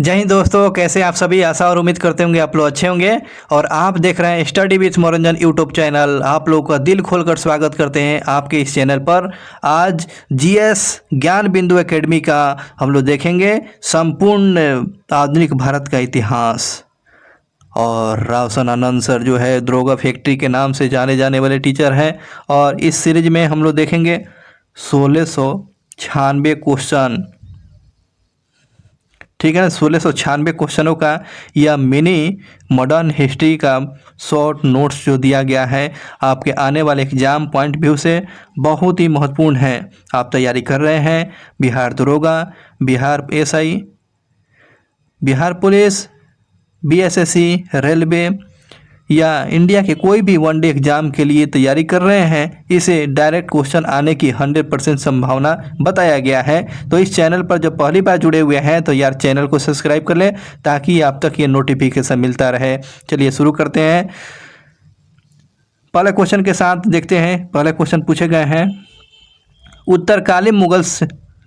जय हिंद दोस्तों, कैसे आप सभी। आशा और उम्मीद करते होंगे आप लोग अच्छे होंगे। और आप देख रहे हैं स्टडी विथ मनोरंजन यूट्यूब चैनल। आप लोगों का दिल खोलकर स्वागत करते हैं आपके इस चैनल पर। आज जीएस ज्ञान बिंदु एकेडमी का हम लोग देखेंगे संपूर्ण आधुनिक भारत का इतिहास। और रावसन आनंद सर जो है द्रोगा फैक्ट्री के नाम से जाने जाने वाले टीचर हैं। और इस सीरीज में हम लोग देखेंगे 1696 क्वेश्चन, ठीक है ना। 1696 क्वेश्चनों का यह मिनी मॉडर्न हिस्ट्री का शॉर्ट नोट्स जो दिया गया है आपके आने वाले एग्जाम पॉइंट व्यू से बहुत ही महत्वपूर्ण है। आप तैयारी कर रहे हैं बिहार दरोगा, Bihar SI, Bihar police, BSSC, railway या इंडिया के कोई भी वनडे एग्जाम के लिए तैयारी कर रहे हैं, इसे डायरेक्ट क्वेश्चन आने की 100% संभावना बताया गया है। तो इस चैनल पर जब पहली बार जुड़े हुए हैं तो यार चैनल को सब्सक्राइब कर लें ताकि आप तक ये नोटिफिकेशन मिलता रहे। चलिए शुरू करते हैं। पहले क्वेश्चन के साथ देखते हैं। पहले क्वेश्चन पूछे गए हैं उत्तरकालीन मुगल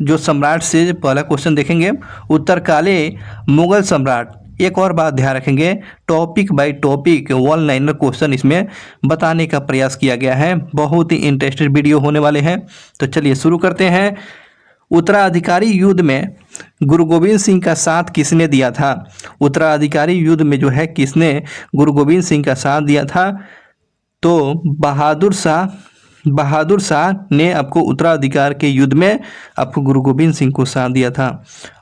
जो सम्राट से पहला क्वेश्चन देखेंगे। उत्तरकालीन मुगल सम्राट, एक और बात ध्यान रखेंगे, topic by topic one liner question इसमें बताने का प्रयास किया गया है। बहुत ही इंटरेस्टेड वीडियो होने वाले हैं। तो चलिए शुरू करते हैं। उत्तराधिकारी युद्ध में गुरु गोविंद सिंह का साथ किसने दिया था? उत्तराधिकारी युद्ध में जो है किसने गुरु गोविंद सिंह का साथ दिया था? तो बहादुर शाह ने आपको उत्तराधिकार के युद्ध में आपको गुरु गोविंद सिंह को साथ दिया था।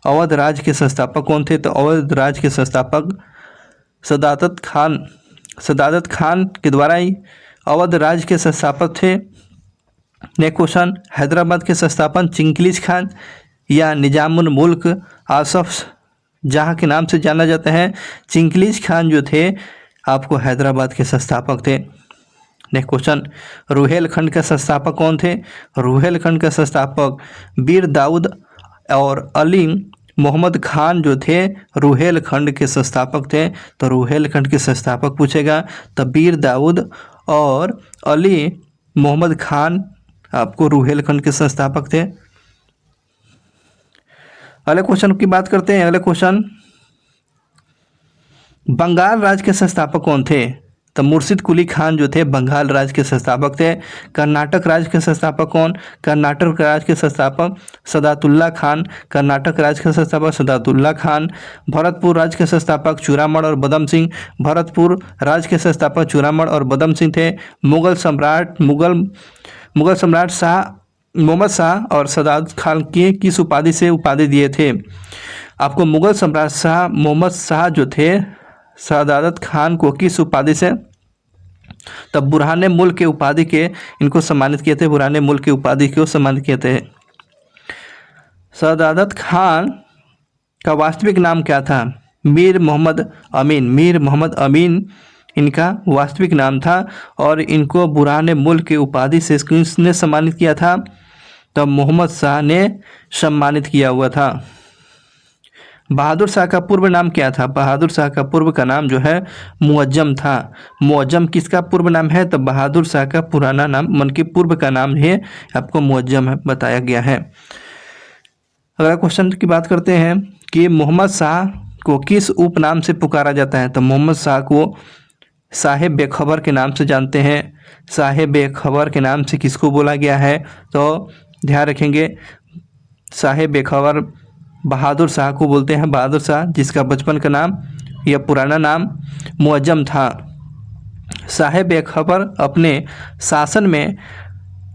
अवध राज के संस्थापक कौन थे? तो अवध राज के संस्थापक सदादत खान के द्वारा ही अवध राज के संस्थापक थे। नेक्स्ट क्वेश्चन, हैदराबाद के संस्थापक चिंगलिज खान या निजामुल मुल्क आसफ जहाँ के नाम से जाना जाता है। चिंगलिज खान जो थे आपको हैदराबाद के संस्थापक थे। नेक्स्ट क्वेश्चन, रुहेलखंड के संस्थापक कौन थे? रुहेलखंड के संस्थापक बीर दाऊद और अली मोहम्मद खान जो थे रुहेलखंड के संस्थापक थे। तो रुहेलखंड के संस्थापक पूछेगा तो बीर दाऊद और अली मोहम्मद खान आपको रुहेलखंड के संस्थापक थे। अगले क्वेश्चन की बात करते हैं। अगले क्वेश्चन, बंगाल राज्य के संस्थापक कौन थे? तो मुर्शिद कुली खान जो थे बंगाल राज्य के संस्थापक थे। कर्नाटक राज्य के संस्थापक कौन? कर्नाटक राज्य के संस्थापक सदातुल्ला खान। कर्नाटक राज्य के संस्थापक सदातुल्ला खान। भरतपुर राज्य के संस्थापक चूड़ामण और बदम सिंह। भरतपुर राज्य के संस्थापक चूड़ामण और बदम सिंह थे। मुगल सम्राट शाह मोहम्मद शाह और सदात खान की किस उपाधि से उपाधि दिए थे? आपको मुगल सम्राट शाह मोहम्मद शाह जो थे सदात खान को किस उपाधि से? तब बुरहाने मुल्क के उपाधि के इनको सम्मानित किए थे। बुरहाने मुल्क के उपाधि को सम्मानित किए थे। सदात खान का वास्तविक नाम क्या था? मीर मोहम्मद अमीन। मीर मोहम्मद अमीन इनका वास्तविक नाम था। और इनको बुरहाने मुल्क के उपाधि से किसने सम्मानित किया था? तब मोहम्मद शाह ने सम्मानित किया हुआ था। बहादुर शाह का पूर्व नाम क्या था? बहादुर शाह का पूर्व का नाम जो है मुअज्जम था। मुअज्जम किसका पूर्व नाम है? तो बहादुर शाह का पुराना नाम मन के पूर्व का नाम है आपको मुअज्जम है बताया गया है। अगला क्वेश्चन की बात करते हैं कि मोहम्मद शाह को किस उपनाम से पुकारा जाता है? तो मोहम्मद शाह को साहेब बेखबर के नाम से जानते हैं। साहेब बेखबर के नाम से किसको बोला गया है? तो ध्यान रखेंगे साहेब बेखबर बहादुर शाह को बोलते हैं। बहादुर शाह जिसका बचपन का नाम या पुराना नाम मुअज्जम था। साहेब बेखबर अपने शासन में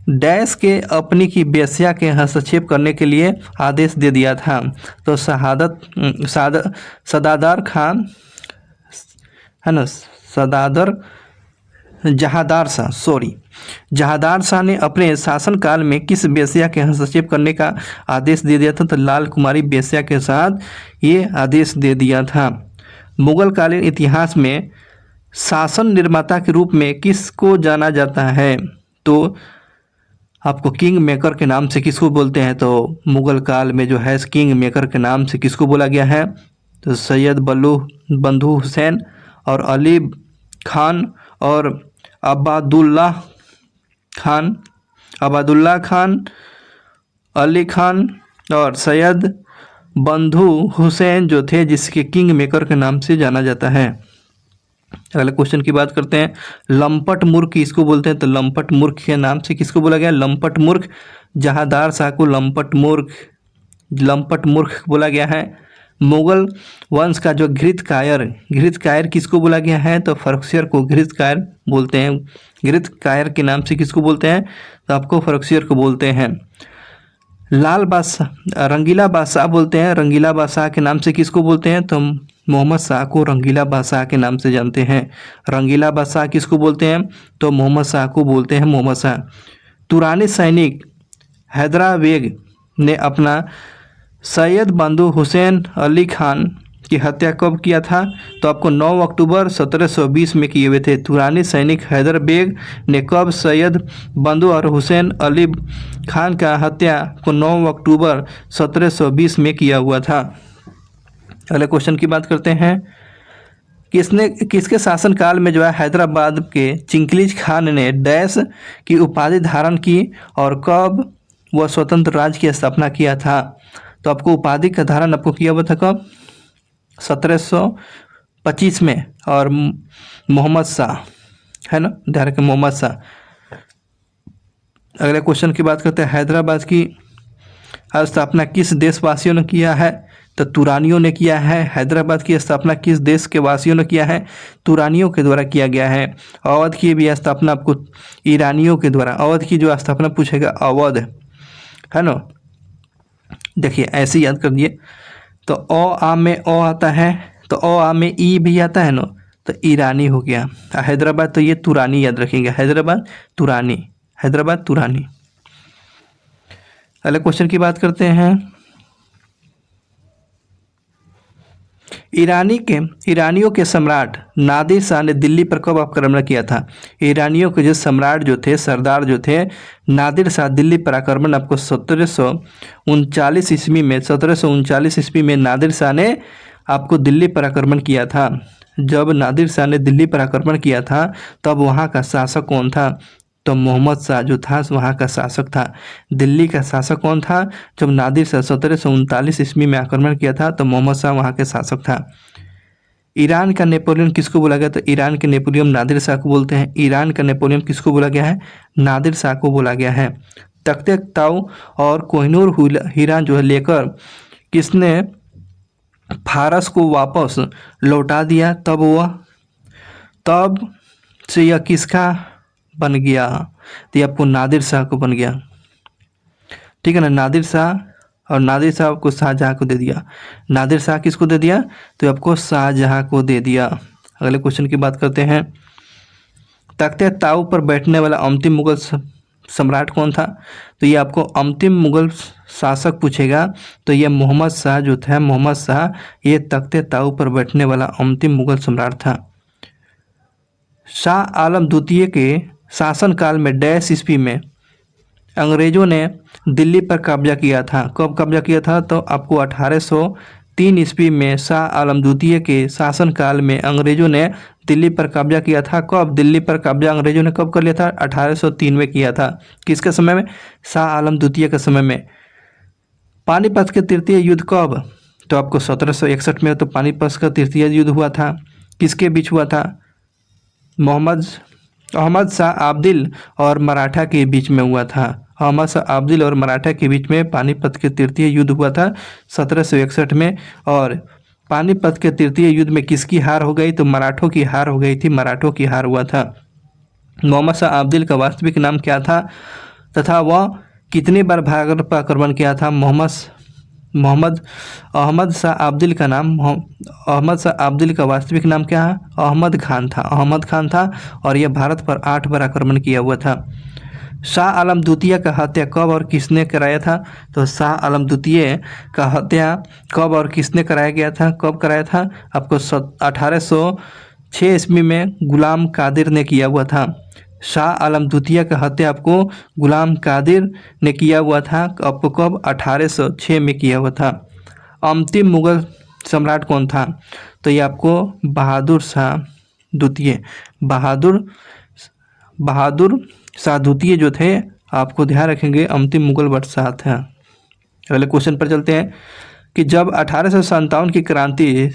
डैश के अपनी की बेस्या के हस्तक्षेप करने के लिए आदेश दे दिया था। तो सदादार खान है ना, जहादार शाह ने अपने शासनकाल में किस बेस्या के हस्तक्षेप करने का आदेश दे दिया था? तो लाल कुमारी बेस्या के साथ ये आदेश दे दिया था। मुगल कालीन इतिहास में शासन निर्माता के रूप में किसको जाना जाता है? तो आपको किंग मेकर के नाम से किसको बोलते हैं? तो मुगल काल में जो है किंग मेकर के नाम से किसको बोला गया है? तो सैयद बंधु हुसैन और अली खान और अबादुल्ला खान, अली खान और सैयद बंधु हुसैन जो थे, जिसके किंग मेकर के नाम से जाना जाता है। अगले क्वेश्चन की बात करते हैं, लंपट मूर्ख किसको बोलते हैं? तो लंपट मूर्ख के नाम से किसको बोला गया? लंपट मूर्ख। जहांदार शाह को लंपट मूर्ख बोला गया है। मुगल वंश का जो घृतकायर किसको बोला गया है? तो फर्रुखसियर को घृतकायर बोलते हैं। घृतकायर के नाम से किसको बोलते हैं? तो आपको फर्रुखसियर को बोलते हैं। लाल बादशाह, रंगीला बादशाह बोलते हैं। रंगीला बादशाह के नाम से किसको बोलते हैं? तो मोहम्मद शाह को रंगीला बादशाह के नाम से जानते हैं। रंगीला बादशाह किसको बोलते हैं? तो मोहम्मद शाह को बोलते हैं, मोहम्मद शाह। तुरानी सैनिक हैदरा बेग ने अपना सैयद बंधु हुसैन अली खान की हत्या कब किया था? तो आपको 9 अक्टूबर 1720 में किए हुए थे। तुरानी सैनिक हैदर बेग ने कब सैयद बंधु और हुसैन अली खान का हत्या को 9 अक्टूबर 1720 में किया हुआ था। अगले क्वेश्चन की बात करते हैं, किसके शासनकाल में जो है हैदराबाद के चिंकलीज खान ने डैश की उपाधि धारण की और कब वह स्वतंत्र राज्य की स्थापना किया था? तो आपको उपाधि का धारण आपको किया हुआ था कब? 1725 में। और मोहम्मद शाह है ना, ध्यान रखें, मोहम्मद शाह। अगले क्वेश्चन की बात करते हैं, हैदराबाद की स्थापना किस देशवासियों ने किया है? तो तुरानियों ने किया है। हैदराबाद की स्थापना किस देश के वासियों ने किया है? तुरानियों के द्वारा किया गया है। अवध की भी स्थापना आपको ईरानियों के द्वारा, अवध की जो स्थापना पूछेगा अवध है ना। देखिए ऐसे याद कर दिए, तो आ में ओ आता है, तो आ में ई भी आता है ना, तो ईरानी हो गया। हैदराबाद तो ये तुरानी याद रखेंगे, हैदराबाद तुरानी। अगले क्वेश्चन की बात करते हैं, ईरानियों के सम्राट नादिर शाह ने दिल्ली पर कब आक्रमण किया था? ईरानियों के जो सम्राट जो थे, सरदार जो थे, नादिर शाह दिल्ली पर आक्रमण आपको 1739 ईस्वी में नादिर शाह ने आपको दिल्ली पर आक्रमण किया था। जब नादिर शाह ने दिल्ली पर आक्रमण किया था तब वहाँ का शासक कौन था? तो मोहम्मद शाह जो था वहाँ का शासक था। दिल्ली का शासक कौन था? जब नादिर शाह 1739 ईस्वी में आक्रमण किया था तो मोहम्मद शाह वहाँ के शासक था। ईरान का नेपोलियन किसको बोला गया? तो ईरान के नेपोलियन नादिर शाह को बोलते हैं। ईरान का नेपोलियन किसको बोला गया है? नादिर शाह को बोला गया है। तख्ते ताऊ और कोहिनूर हीरा जो है लेकर किसने फारस को वापस लौटा दिया? तब से यह किसका बन गया? तो ये आपको नादिर शाह को बन गया, ठीक है ना। नादिर शाह को शाहजहाँ को दे दिया। नादिर शाह किसको दे दिया? तो आपको शाहजहाँ को दे दिया। अगले क्वेश्चन की बात करते हैं, तख्ते ताऊ पर बैठने वाला अंतिम मुगल सम्राट कौन था? तो ये आपको अंतिम मुगल शासक पूछेगा तो ये मोहम्मद शाह जो था, मोहम्मद शाह ये तख्ते ताऊ पर बैठने वाला अंतिम मुगल सम्राट था। शाह आलम द्वितीय के शासनकाल में डैश ईस्वी में अंग्रेजों ने दिल्ली पर कब्जा किया था। कब कब्जा किया था? तो आपको 1803 ईस्वी में शाह आलम द्वितीय के शासनकाल में अंग्रेजों ने दिल्ली पर कब्जा किया था। कब दिल्ली पर कब्जा अंग्रेजों ने कब कर लिया था? 1803 में किया था। किसके समय में? शाह आलम द्वितीय के समय में। पानीपत के तृतीय युद्ध कब? तो आपको 1761 में तो पानीपत का तृतीय युद्ध हुआ था। किसके बीच हुआ था? अहमद शाह आब्दिल और मराठा के बीच में हुआ था। अहमद शाह आब्दिल और मराठा के बीच में पानीपत के तृतीय युद्ध हुआ था 1761 में। और पानीपत के तृतीय युद्ध में किसकी हार हो गई? तो मराठों की हार हो गई थी, मराठों की हार हुआ था। मोहम्मद शाह आब्दिल का वास्तविक नाम क्या था तथा वह कितनी बार भारत पर आक्रमण किया था? अहमद शाह आब्दिल का नाम, अहमद शाह आब्दिल का वास्तविक नाम क्या है? अहमद खान था और यह भारत पर 8 बार आक्रमण किया हुआ था। शाह आलम द्वितीय का हत्या कब और किसने कराया था? तो शाह आलम द्वितीय का हत्या कब और किसने कराया गया था? कब कराया था? आपको 1806 ईस्वी में गुलाम कादिर ने किया हुआ था। शाह आलम द्वितीय का हत्या आपको गुलाम कादिर ने किया हुआ था। आपको कब? 1806 में किया हुआ था। अंतिम मुगल सम्राट कौन था? तो ये आपको बहादुर शाह द्वितीय जो थे, आपको ध्यान रखेंगे अंतिम मुगल बादशाह था। अगले क्वेश्चन पर चलते हैं, कि जब 1857 की क्रांति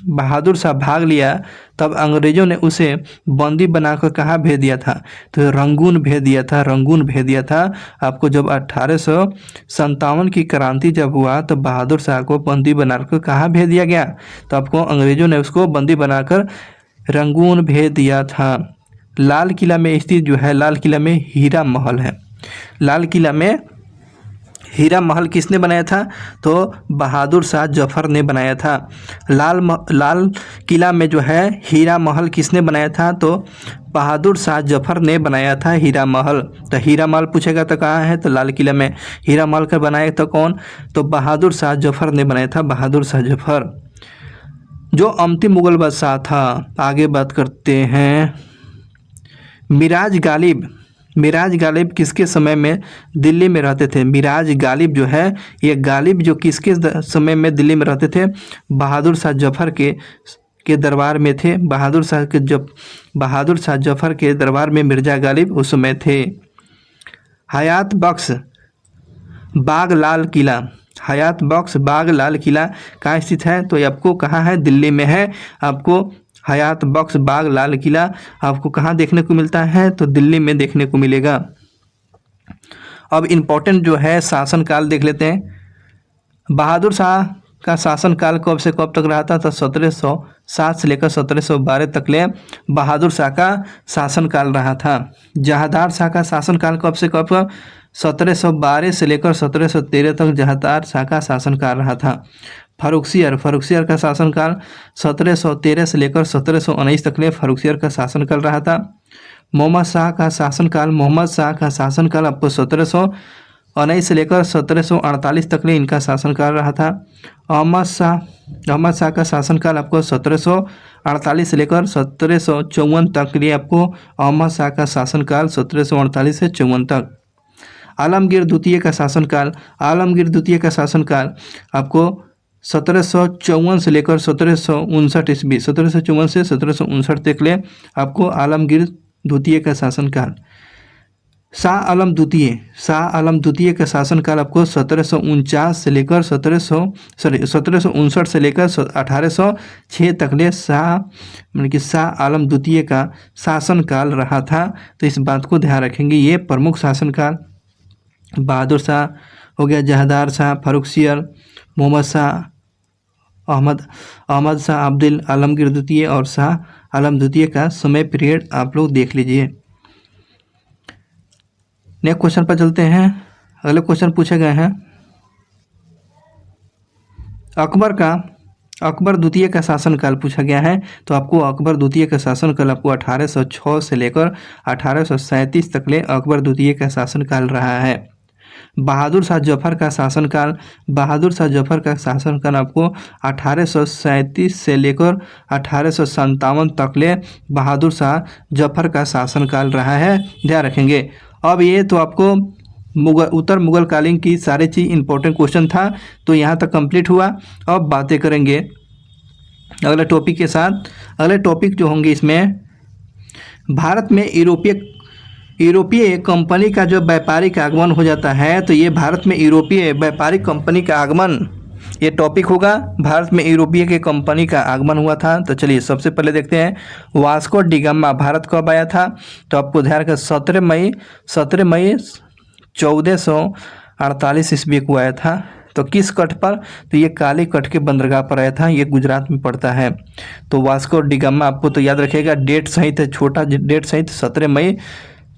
बहादुर शाह भाग लिया तब अंग्रेज़ों ने उसे बंदी बनाकर कहाँ भेज दिया था? तो रंगून भेज दिया था, रंगून भेज दिया था आपको। जब 1857 की क्रांति जब हुआ तो बहादुर शाह को बंदी बनाकर कहाँ भेज दिया गया? तो आपको अंग्रेज़ों ने उसको बंदी बनाकर रंगून भेज दिया था। लाल किला में स्थित जो है, लाल किला में हीरा महल है। लाल किला में हीरा महल किसने बनाया था? तो बहादुर शाह जफर ने बनाया था। लाल किला में जो है हीरा महल किसने बनाया था? तो बहादुर शाह जफर ने बनाया था हीरा महल। तो हीरा महल पूछेगा तो कहाँ है? तो लाल किला में। हीरा महल का बनाया तो कौन? तो बहादुर शाह जफर ने बनाया था, बहादुर शाह जफर। जो अंतिम मुगल बादशाह था, आगे बात करते हैं। मिराज गालिब, मिराज गालिब किसके समय में दिल्ली में रहते थे? मिराज गालिब जो है, ये गालिब जो किसके समय में दिल्ली में रहते थे? बहादुर शाह जफर के दरबार में थे। बहादुर शाह जफर के दरबार में मिर्जा गालिब उस समय थे। हयात बख्श बाग लाल किला, हयात बख्श बाग लाल किला कहाँ स्थित है? तो ये आपको कहाँ है? दिल्ली में है। आपको हयात बख्श बाग लाल किला आपको कहाँ देखने को मिलता है? तो दिल्ली में देखने को मिलेगा। अब इम्पोर्टेंट जो है शासनकाल देख लेते हैं। बहादुर शाह का शासनकाल कब से कब तक रहा था? तो 1707 से लेकर 1712 तक ले बहादुर शाह का शासनकाल रहा था। जहांदार शाह का शासनकाल कब से कब? 1712 से लेकर 1713 तक जहांदार शाह का शासनकाल रहा था। फर्रुखसियर का शासनकाल 1713 से लेकर 1719 तक ले फर्रुखसियर का शासनकाल रहा था। मोहम्मद शाह का शासनकाल आपको 1719 से लेकर 1748 तक ले इनका शासनकाल रहा था। अहमद शाह का शासनकाल आपको 1748 से लेकर 1754 तक के लिए आपको अहमद शाह का शासनकाल 1748 से 54 तक। आलमगीर द्वितीय का शासनकाल आपको 1754 से लेकर 1759 ईस्वी, 1754 से 1759 तक ले आपको आलमगीर द्वितीय का शासनकाल। शाह आलम द्वितीय का शासनकाल आपको 1759 से लेकर 1759 से लेकर 1806 तक ले शाह आलम द्वितीय का शासनकाल रहा था। तो इस बात को ध्यान रखेंगे। ये प्रमुख शासनकाल बहादुर शाह हो गया, जहांदार शाह, फर्रुखसियर, मोहम्मद शाह, अहमद शाह अब्दुल, आलमगीर द्वितीय और शाह आलम द्वितीय का समय पीरियड आप लोग देख लीजिए। नेक्स्ट क्वेश्चन पर चलते हैं। अगले क्वेश्चन पूछे गए हैं अकबर द्वितीय का शासनकाल पूछा गया है। तो आपको अकबर द्वितीय का शासनकाल आपको 1806 से लेकर 1837 तक ले अकबर द्वितीय का शासनकाल रहा है। बहादुर शाह जफर का शासनकाल आपको 1837 से लेकर 1857 तक ले बहादुर शाह जफर का शासनकाल रहा है, ध्यान रखेंगे। अब ये तो आपको उत्तर मुगल कालीन की सारी चीज़ इंपॉर्टेंट क्वेश्चन था, तो यहाँ तक कंप्लीट हुआ। अब बातें करेंगे अगले टॉपिक के साथ। अगले टॉपिक जो होंगे इसमें भारत में यूरोपीय कंपनी का जो व्यापारिक आगमन हो जाता है, तो ये भारत में यूरोपीय व्यापारिक कंपनी का आगमन ये टॉपिक होगा। भारत में यूरोपीय के कंपनी का आगमन हुआ था। तो चलिए सबसे पहले देखते हैं वास्को डी गामा भारत कब आया था। तो आपको ध्यान रखें 17 मई 1448 ईस्वी को आया था। तो किस कट पर? तो ये काली कट के बंदरगाह पर आया था, ये गुजरात में पड़ता है। तो वास्को डी गामा आपको तो याद रखिएगा, डेट सहित है, छोटा डेट सहित 17 मई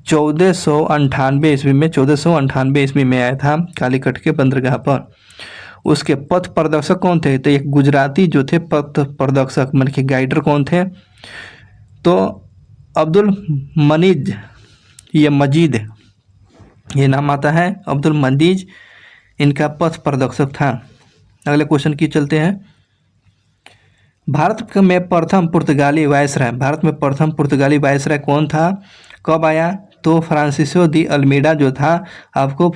1498 ईस्वी में आया था कालीकट के बंदरगाह पर। उसके पथ प्रदर्शक कौन थे? तो एक गुजराती जो थे पथ प्रदर्शक मतलब कि गाइडर कौन थे? तो अब्दुल मजीद ये नाम आता है, अब्दुल मजीद इनका पथ प्रदर्शक था। अगले क्वेश्चन की चलते हैं। भारत में प्रथम पुर्तगाली वायसराय कौन था, कब आया? तो फ्रांसिसो दी अल्मीडा जो था आपको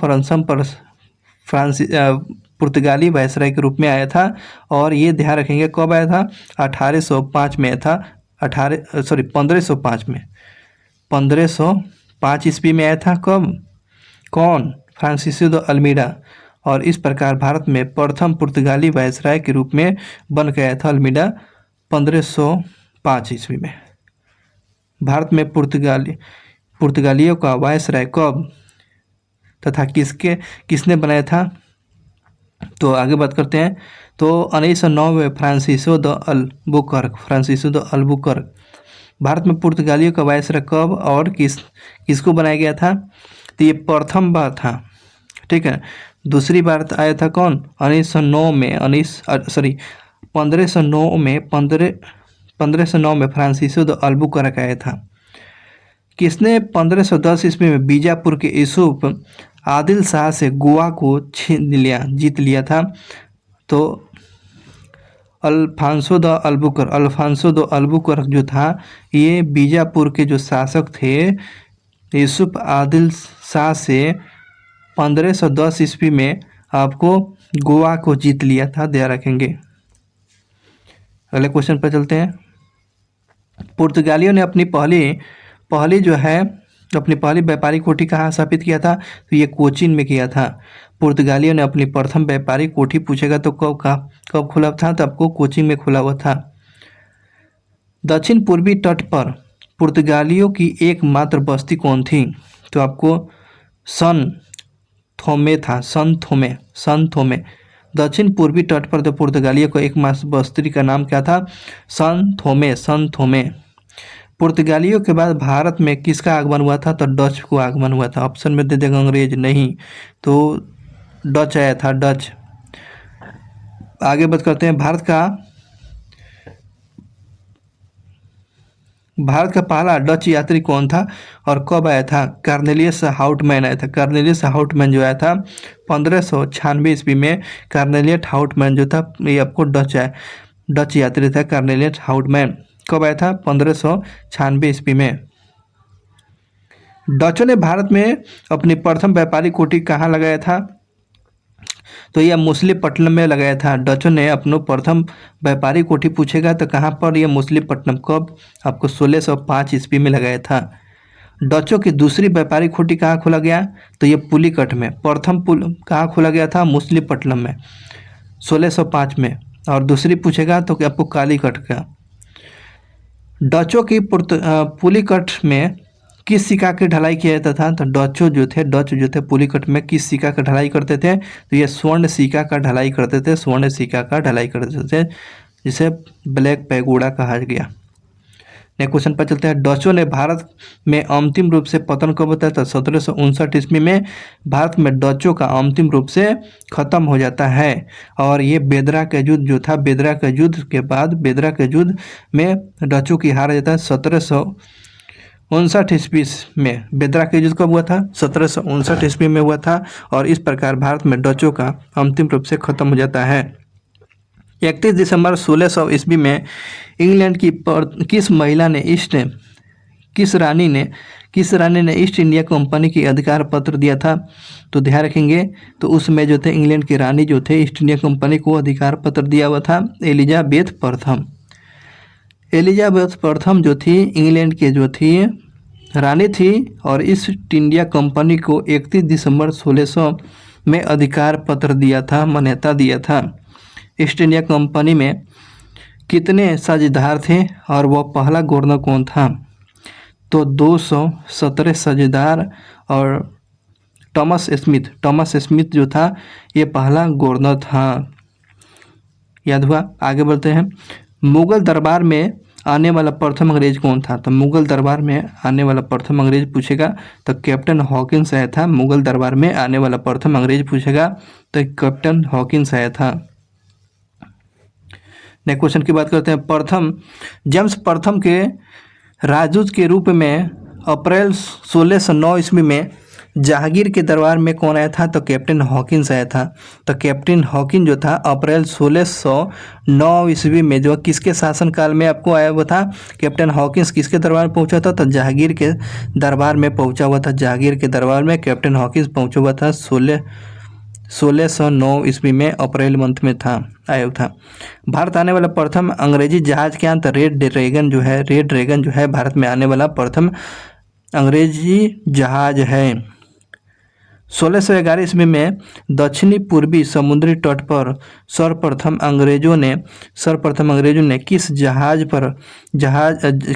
पुर्तगाली वायसराय के रूप में आया था। और ये ध्यान रखेंगे कब आया था? 1805 में था। 1505 में 1505 ईस्वी में आया था। कब? कौन? Francisco de Almeida. और इस प्रकार भारत में प्रथम पुर्तगाली वायसराय के रूप में बन गया था अल्मीडा 1505 ईस्वी में। भारत में पुर्तगालियों का वायसराय कब तथा किसने बनाया था, तो आगे बात करते हैं। तो 1909 में फ्रांसिसो द अल्बुकर्क भारत में पुर्तगालियों का वायसराय कब और किसको बनाया गया था, तो ये प्रथम बार था, ठीक है। दूसरी बार आया था कौन, 1909 में 1509 में फ्रांसिसो द अल्बुकर्क आया था। किसने 1510 ईस्वी में बीजापुर के यूसुफ आदिल शाह से गोवा को जीत लिया था, तो अल्फांसो द अल्बुकर्क जो था, ये बीजापुर के जो शासक थे यूसुफ आदिल शाह से 1510 ईस्वी में आपको गोवा को जीत लिया था, ध्यान रखेंगे। अगले क्वेश्चन पर चलते हैं। पुर्तगालियों ने अपनी पहली व्यापारिक कोठी कहाँ स्थापित किया था, तो ये कोचीन में किया था। पुर्तगालियों ने अपनी प्रथम व्यापारिक कोठी पूछेगा तो कब खुला था, तो आपको कोचीन में खुला हुआ था। दक्षिण पूर्वी तट पर पुर्तगालियों की एकमात्र बस्ती कौन थी, तो आपको सन थोमे। दक्षिण पूर्वी तट पर तो पुर्तगालियों को एकमात्र बस्ती का नाम क्या था, सन थोमे। पुर्तगालियों के बाद भारत में किसका आगमन हुआ था, तो डच को आगमन हुआ था। ऑप्शन में दे देगा अंग्रेज, नहीं, तो डच आया था, डच। आगे बात करते हैं। भारत का पहला डच यात्री कौन था और कब आया था, कार्नेलियस हाउटमैन आया था। कार्नेलियस हाउटमैन जो आया था 1596 ईस्वी में। कार्नेलियस हाउटमैन जो था, ये आपको डच यात्री था कार्नेलियस हाउटमैन। कब आया था, 1596 ईस्वी में। डचों ने भारत में अपनी प्रथम व्यापारिक कोठी कहाँ लगाया था, तो यह मछलीपट्टनम में लगाया था। डचों ने अपना प्रथम व्यापारिक कोठी पूछेगा तो कहाँ पर, यह मछलीपट्टनम। कब, आपको 1605 ईस्वी में लगाया था। डचों की दूसरी व्यापारिक कोठी कहाँ खोला गया, तो यह पुलिकट में। प्रथम कहाँ खोला गया था, मछलीपट्टनम में 1605 में, और दूसरी पूछेगा तो आपको कालीकट का। डचों की पुलिकट में किस सिक्का की ढलाई किया जाता था, तो डच जो थे पुलिकट में किस सिक्का का ढलाई करते थे, तो ये स्वर्ण सिक्का का ढलाई करते थे, जिसे ब्लैक पैगोडा कहा गया। नेक्स्ट क्वेश्चन पर चलते हैं। डचों ने भारत में अंतिम रूप से पतन कब बताया था, 1759 ईस्वी में भारत में डचों का अंतिम रूप से खत्म हो जाता है। और ये बेदरा का युद्ध जो था, बेदरा के युद्ध में डचों की हार जाता है 1759 ईस्वी में। बेदरा का युद्ध कब हुआ था, 1759 ईस्वी में हुआ था। और इस प्रकार भारत में डचों का अंतिम रूप से खत्म हो जाता है। 31 दिसंबर 1600 ईस्वी में इंग्लैंड की किस रानी ने ईस्ट इंडिया कंपनी की अधिकार पत्र दिया था, तो ध्यान रखेंगे। तो उसमें जो थे इंग्लैंड की रानी जो थे ईस्ट इंडिया कंपनी को अधिकार पत्र दिया हुआ था, एलिजाबेथ प्रथम जो थी इंग्लैंड के जो थी रानी थी, और ईस्ट इंडिया कंपनी को 31 दिसंबर 1600 में अधिकार पत्र दिया था, मान्यता दिया था। ईस्ट इंडिया कंपनी में कितने साझेदार थे और वह पहला गवर्नर कौन था, तो 217 साझेदार, और टॉमस स्मिथ जो था ये पहला गवर्नर था, याद हुआ। आगे बढ़ते हैं। मुगल दरबार में आने वाला प्रथम अंग्रेज कौन था, तो मुगल दरबार में आने वाला प्रथम अंग्रेज पूछेगा तो कैप्टन हॉकिंस आया था। मुगल दरबार में आने वाला प्रथम अंग्रेज पूछेगा तो कैप्टन हॉकिंस आया था। नेक्स्ट क्वेश्चन की बात करते हैं। जेम्स प्रथम के राजदूत के रूप में अप्रैल 1609 ईस्वी में जहांगीर के दरबार में कौन आया था, तो कैप्टन हॉकिंस आया था। तो कैप्टन हॉकिंस जो था अप्रैल 1609 ईस्वी में जो किसके शासनकाल में आपको आया हुआ था, कैप्टन हॉकिंस किसके दरबार में पहुंचा था, तो जहांगीर के दरबार में पहुंचा हुआ था। जहांगीर के दरबार में कैप्टन हॉकिंस पहुंचा हुआ था 1609 ईस्वी में, अप्रैल मंथ में आया था। भारत आने वाला प्रथम अंग्रेजी जहाज क्या था, रेड ड्रैगन जो है भारत में आने वाला प्रथम अंग्रेजी जहाज है। 1611 ईस्वी में दक्षिणी पूर्वी समुद्री तट पर सर्वप्रथम अंग्रेजों ने किस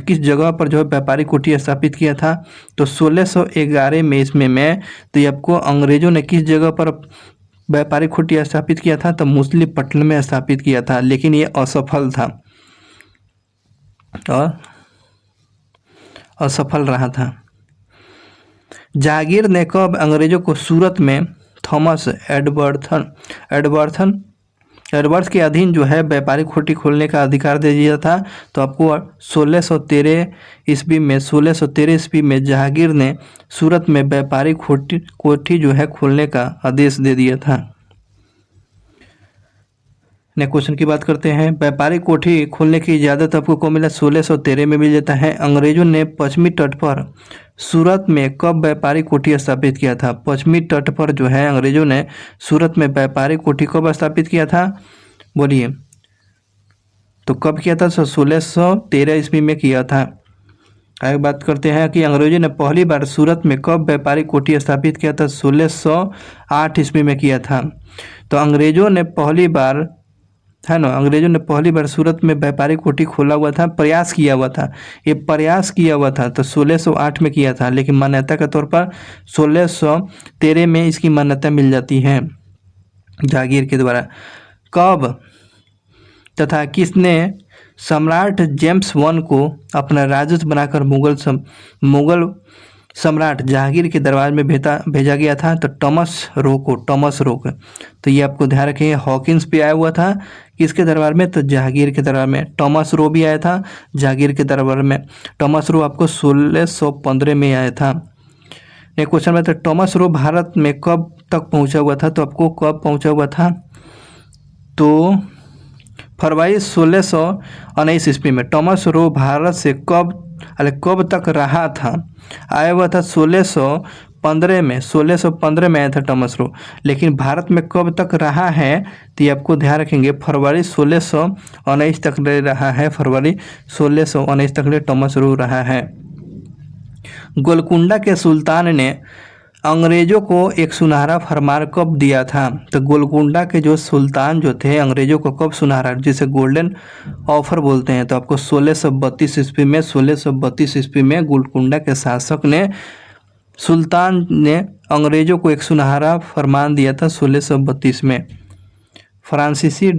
किस जगह पर जो है व्यापारिक कुटी स्थापित किया था? तो 1611 में ईस्वी में तो ये आपको अंग्रेजों ने किस जगह पर व्यापारिक कुटी स्थापित किया था? तो मछलीपट्टनम में स्थापित किया था, लेकिन ये असफल था और असफल रहा था। जहांगीर ने कब अंग्रेजों को सूरत में थॉमस एडवर्ड्स के अधीन जो है व्यापारिक कुटी खोलने का अधिकार दे दिया था? तो आपको 1613 ईस्वी में जहांगीर ने सूरत में व्यापारिक कोठी जो है खोलने का आदेश दे दिया था। नेक्स्ट क्वेश्चन की बात करते हैं। व्यापारिक कोठी खोलने की इजाज़त आपको कब मिला? 1613 में मिल जाता है। अंग्रेजों ने पश्चिमी तट पर सूरत में कब व्यापारिक कोठी स्थापित किया था? पश्चिमी तट पर जो है अंग्रेजों ने सूरत में व्यापारिक कोठी कब स्थापित किया था? बोलिए। तो कब किया था? 1613 ईस्वी में किया था। आगे बात करते हैं कि अंग्रेजों ने पहली बार सूरत में कब व्यापारिक कोठी स्थापित किया था? 1608 ईस्वी में किया था। तो अंग्रेजों ने पहली बार सूरत में व्यापारिक कोठी खोला हुआ था, प्रयास किया हुआ था। ये प्रयास किया हुआ था तो 1608 में किया था, लेकिन मान्यता के तौर पर 1613 में इसकी मान्यता मिल जाती है जहांगीर के द्वारा। कब तथा किसने सम्राट जेम्स वन को अपना राजदूत बनाकर मुगल सम्राट जहांगीर के दरबार में भेजा गया था? तो टॉमस रो। तो ये आपको ध्यान रखें, हॉकिंस भी आया हुआ था किसके दरबार में? तो जहांगीर के दरबार में। टॉमस रो भी आया था जहांगीर के दरबार में। टॉमस रो आपको 1615 में आया था। एक क्वेश्चन में, तो टॉमस रो भारत में कब तक पहुंचा हुआ था? तो आपको कब पहुंचा हुआ था? तो फरवरी 1619 ईस्वी में। टॉमस रो भारत से कब तक रहा था? आया हुआ था 1615 में आया था टॉमस रो, लेकिन भारत में कब तक रहा है? तो ये आपको ध्यान रखेंगे, फरवरी 1619 तक रहा है। फरवरी 1619 तक टॉमस रो रहा है। गोलकुंडा के सुल्तान ने अंग्रेजों को एक सुनहरा फरमान कब दिया था? तो गोलकुंडा के जो सुल्तान जो थे अंग्रेजों को कब सुनहरा, जिसे गोल्डन ऑफर बोलते हैं, तो आपको 1632 ईस्वी में गोलकुंडा के शासक ने सुल्तान ने अंग्रेजों को एक सुनहरा फरमान दिया था 1632 में। फ्रांसीसी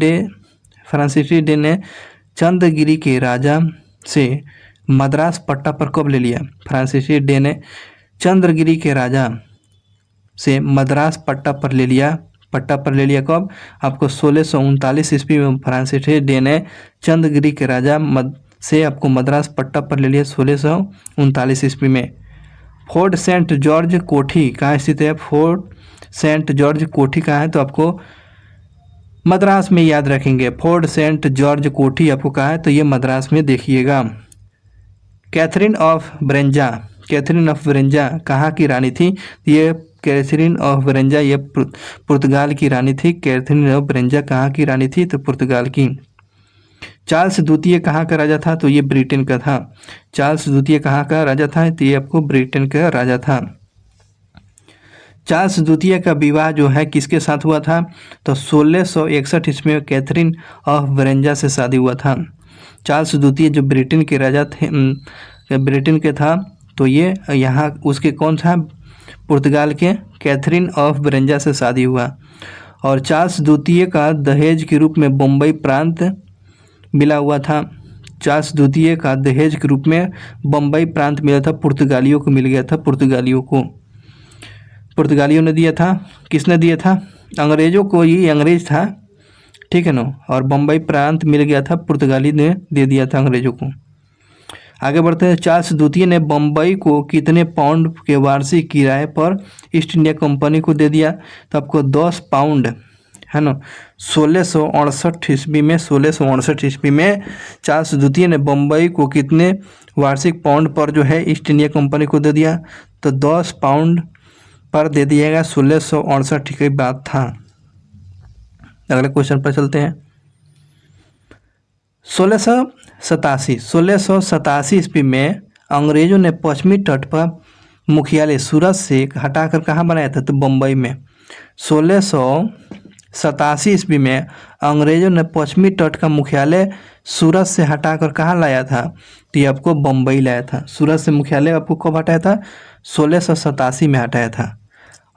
डे ने चंद्रगिरी के राजा से मद्रास पट्टा पर कब ले लिया? फ्रांसीसी डे ने चंद्रगिरी के राजा से मद्रास पट्टा पर ले लिया कब? आपको 1639 ईस्वी में फ्रांसीसी डे ने चंद्रगिरी के राजा से आपको मद्रास पट्टा पर ले लिया 1639 ईस्वी में। फोर्ट सेंट जॉर्ज कोठी कहाँ स्थित है? फोर्ट सेंट जॉर्ज कोठी कहाँ है? तो आपको मद्रास में याद रखेंगे। फोर्ट सेंट जॉर्ज कोठी आपको कहाँ है? तो ये मद्रास में देखिएगा। कैथरीन ऑफ ब्रेंजा कहाँ की रानी थी? ये कैथरीन ऑफ ब्रेंजा ये पुर्तगाल की रानी थी। कैथरीन ऑफ ब्रेंजा कहाँ की रानी थी? तो पुर्तगाल की। चार्ल्स द्वितीय कहाँ का राजा था? तो ये ब्रिटेन का था। चार्ल्स द्वितीय कहाँ का राजा था? तो ये आपको ब्रिटेन का राजा था। चार्ल्स द्वितीय का विवाह जो है किसके साथ हुआ था? तो 1661 ईस्वी में कैथरीन ऑफ ब्रेंजा से शादी हुआ था। चार्ल्स द्वितीय जो ब्रिटेन के राजा थे, ब्रिटेन के था, तो ये यहाँ उसके कौन था? पुर्तगाल के कैथरीन ऑफ ब्रेंजा से शादी हुआ। और चार्ल्स द्वितीय का दहेज के रूप में बम्बई प्रांत मिला हुआ था। चार्ल्स द्वितीय का दहेज के रूप में बम्बई प्रांत मिला था, पुर्तगालियों को मिल गया था। पुर्तगालियों ने दिया था। किसने दिया था? अंग्रेजों को, ये अंग्रेज था, ठीक है ना। और बम्बई प्रांत मिल गया था, पुर्तगाली ने दे दिया था अंग्रेजों को। आगे बढ़ते हैं। चार्ल्स द्वितीय ने बम्बई को कितने पाउंड के वार्षिक किराए पर ईस्ट इंडिया कंपनी को दे दिया? तो आपको 10 पाउंड, है ना। 1668 ईस्वी में चार्ल्स द्वितीय ने बम्बई को कितने वार्षिक पाउंड पर जो है ईस्ट इंडिया कंपनी को दे दिया? तो 10 पाउंड पर दे दिएगा। 1668 की बात था। अगले क्वेश्चन पर चलते हैं। 1687 ईस्वी में अंग्रेजों ने पश्चिमी तट पर मुख्यालय सूरत से हटाकर कहाँ बनाया था? तो बम्बई में। 1687 ईस्वी में अंग्रेजों ने पश्चिमी तट का मुख्यालय सूरत से हटाकर कहाँ लाया था? तो ये आपको बम्बई लाया था। सूरत से मुख्यालय आपको कब हटाया था? 1687 में हटाया था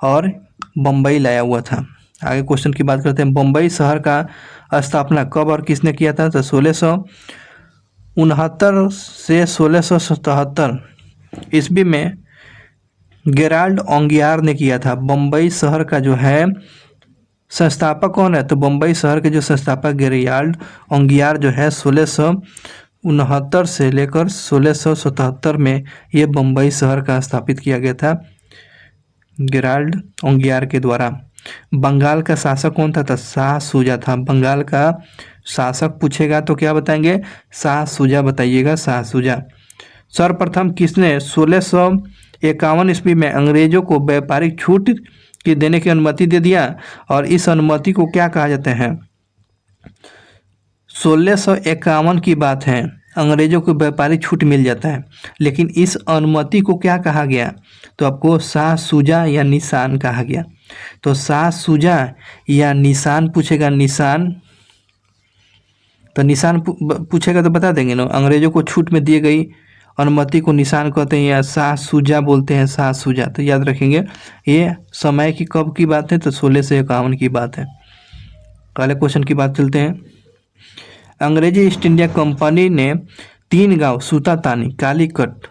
और बम्बई लाया हुआ था। आगे क्वेश्चन की बात करते हैं। बम्बई शहर का स्थापना कब और किसने किया था? तो 1669 से 1677 ईस्वी में गेराल्ड ओंगियार ने किया था। बम्बई शहर का जो है संस्थापक कौन है? तो बम्बई शहर के जो संस्थापक गेराल्ड ओंगियार जो है 1669 से लेकर 1677 में ये बम्बई शहर का स्थापित किया गया था गेराल्ड ओंगियार के द्वारा। बंगाल का शासक कौन था? तो शाह सूजा था। बंगाल का शासक पूछेगा तो क्या बताएंगे? शाह सूजा बताइएगा, शाह सूजा। सर्वप्रथम किसने 1651 ईस्वी में अंग्रेजों को व्यापारिक छूट की देने की अनुमति दे दिया और इस अनुमति को क्या कहा जाता है? 1651 की बात है, अंग्रेजों को व्यापारिक छूट मिल जाता है, लेकिन इस अनुमति को क्या कहा गया? तो आपको शाह सूजा या निशान कहा गया। तो शाह सूजा या निशान पूछेगा, निशान। तो निशान पूछेगा तो बता देंगे ना, अंग्रेजों को छूट में दी गई अनुमति को निशान कहते हैं या शाह सूजा बोलते हैं, शाह सूजा। तो याद रखेंगे ये समय की कब की बात है? तो 1651 की बात है। पहले क्वेश्चन की बात चलते हैं। अंग्रेजी ईस्ट इंडिया कंपनी ने 3 गांव सूतातानी, कालीकट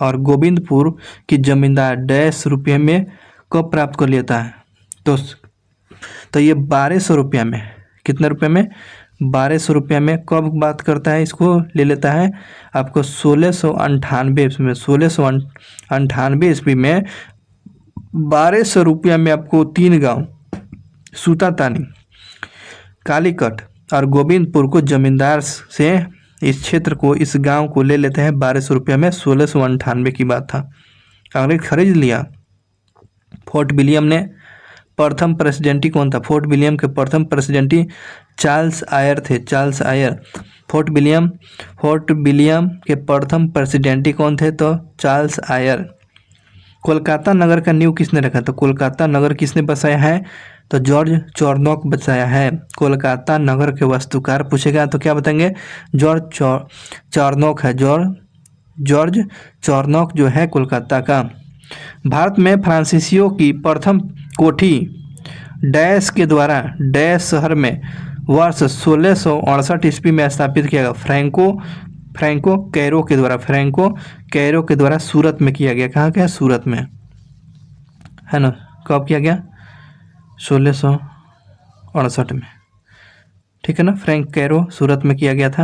और गोविंदपुर की जमींदार डैश रुपये में कब प्राप्त कर लेता है? तो ये 1200 रुपया में, कितने रुपये में? 1200 रुपया में कब बात करता है? इसको ले लेता है आपको 1698 ईस्वी में। 1698 ईस्वी में 1200 रुपया में आपको 3 गांव सूतातानी, कालीकट और गोविंदपुर को जमींदार से इस क्षेत्र को, इस गांव को ले लेते हैं 1200 रुपया में। 1698 की बात था। अंग्रेज खरीद लिया। फोर्ट विलियम ने प्रथम प्रेसिडेंटी कौन था? फोर्ट विलियम के प्रथम प्रेसिडेंटी चार्ल्स आयर थे, चार्ल्स आयर। फोर्ट विलियम के प्रथम प्रेसिडेंटी कौन थे? तो चार्ल्स आयर। कोलकाता नगर का नींव किसने रखा? तो कोलकाता नगर किसने बसाया है? तो जॉर्ज चॉर्नोक बसाया है। कोलकाता नगर के वास्तुकार पूछेगा तो क्या बताएंगे? जॉर्ज चॉर्नोक है। जॉर्ज चॉर्नोक जो है कोलकाता का। भारत में फ्रांसीसियों की प्रथम कोठी डैश के द्वारा डैश शहर में वर्ष 1668 ईस्वी में स्थापित किया गया। फ्रैंको कैरो के द्वारा, फ्रैंको कैरो के द्वारा सूरत में किया गया। कहाँ क्या? सूरत में, है ना। कब किया गया? 1668 में, ठीक है ना। फ्रैंक कैरो सूरत में किया गया था।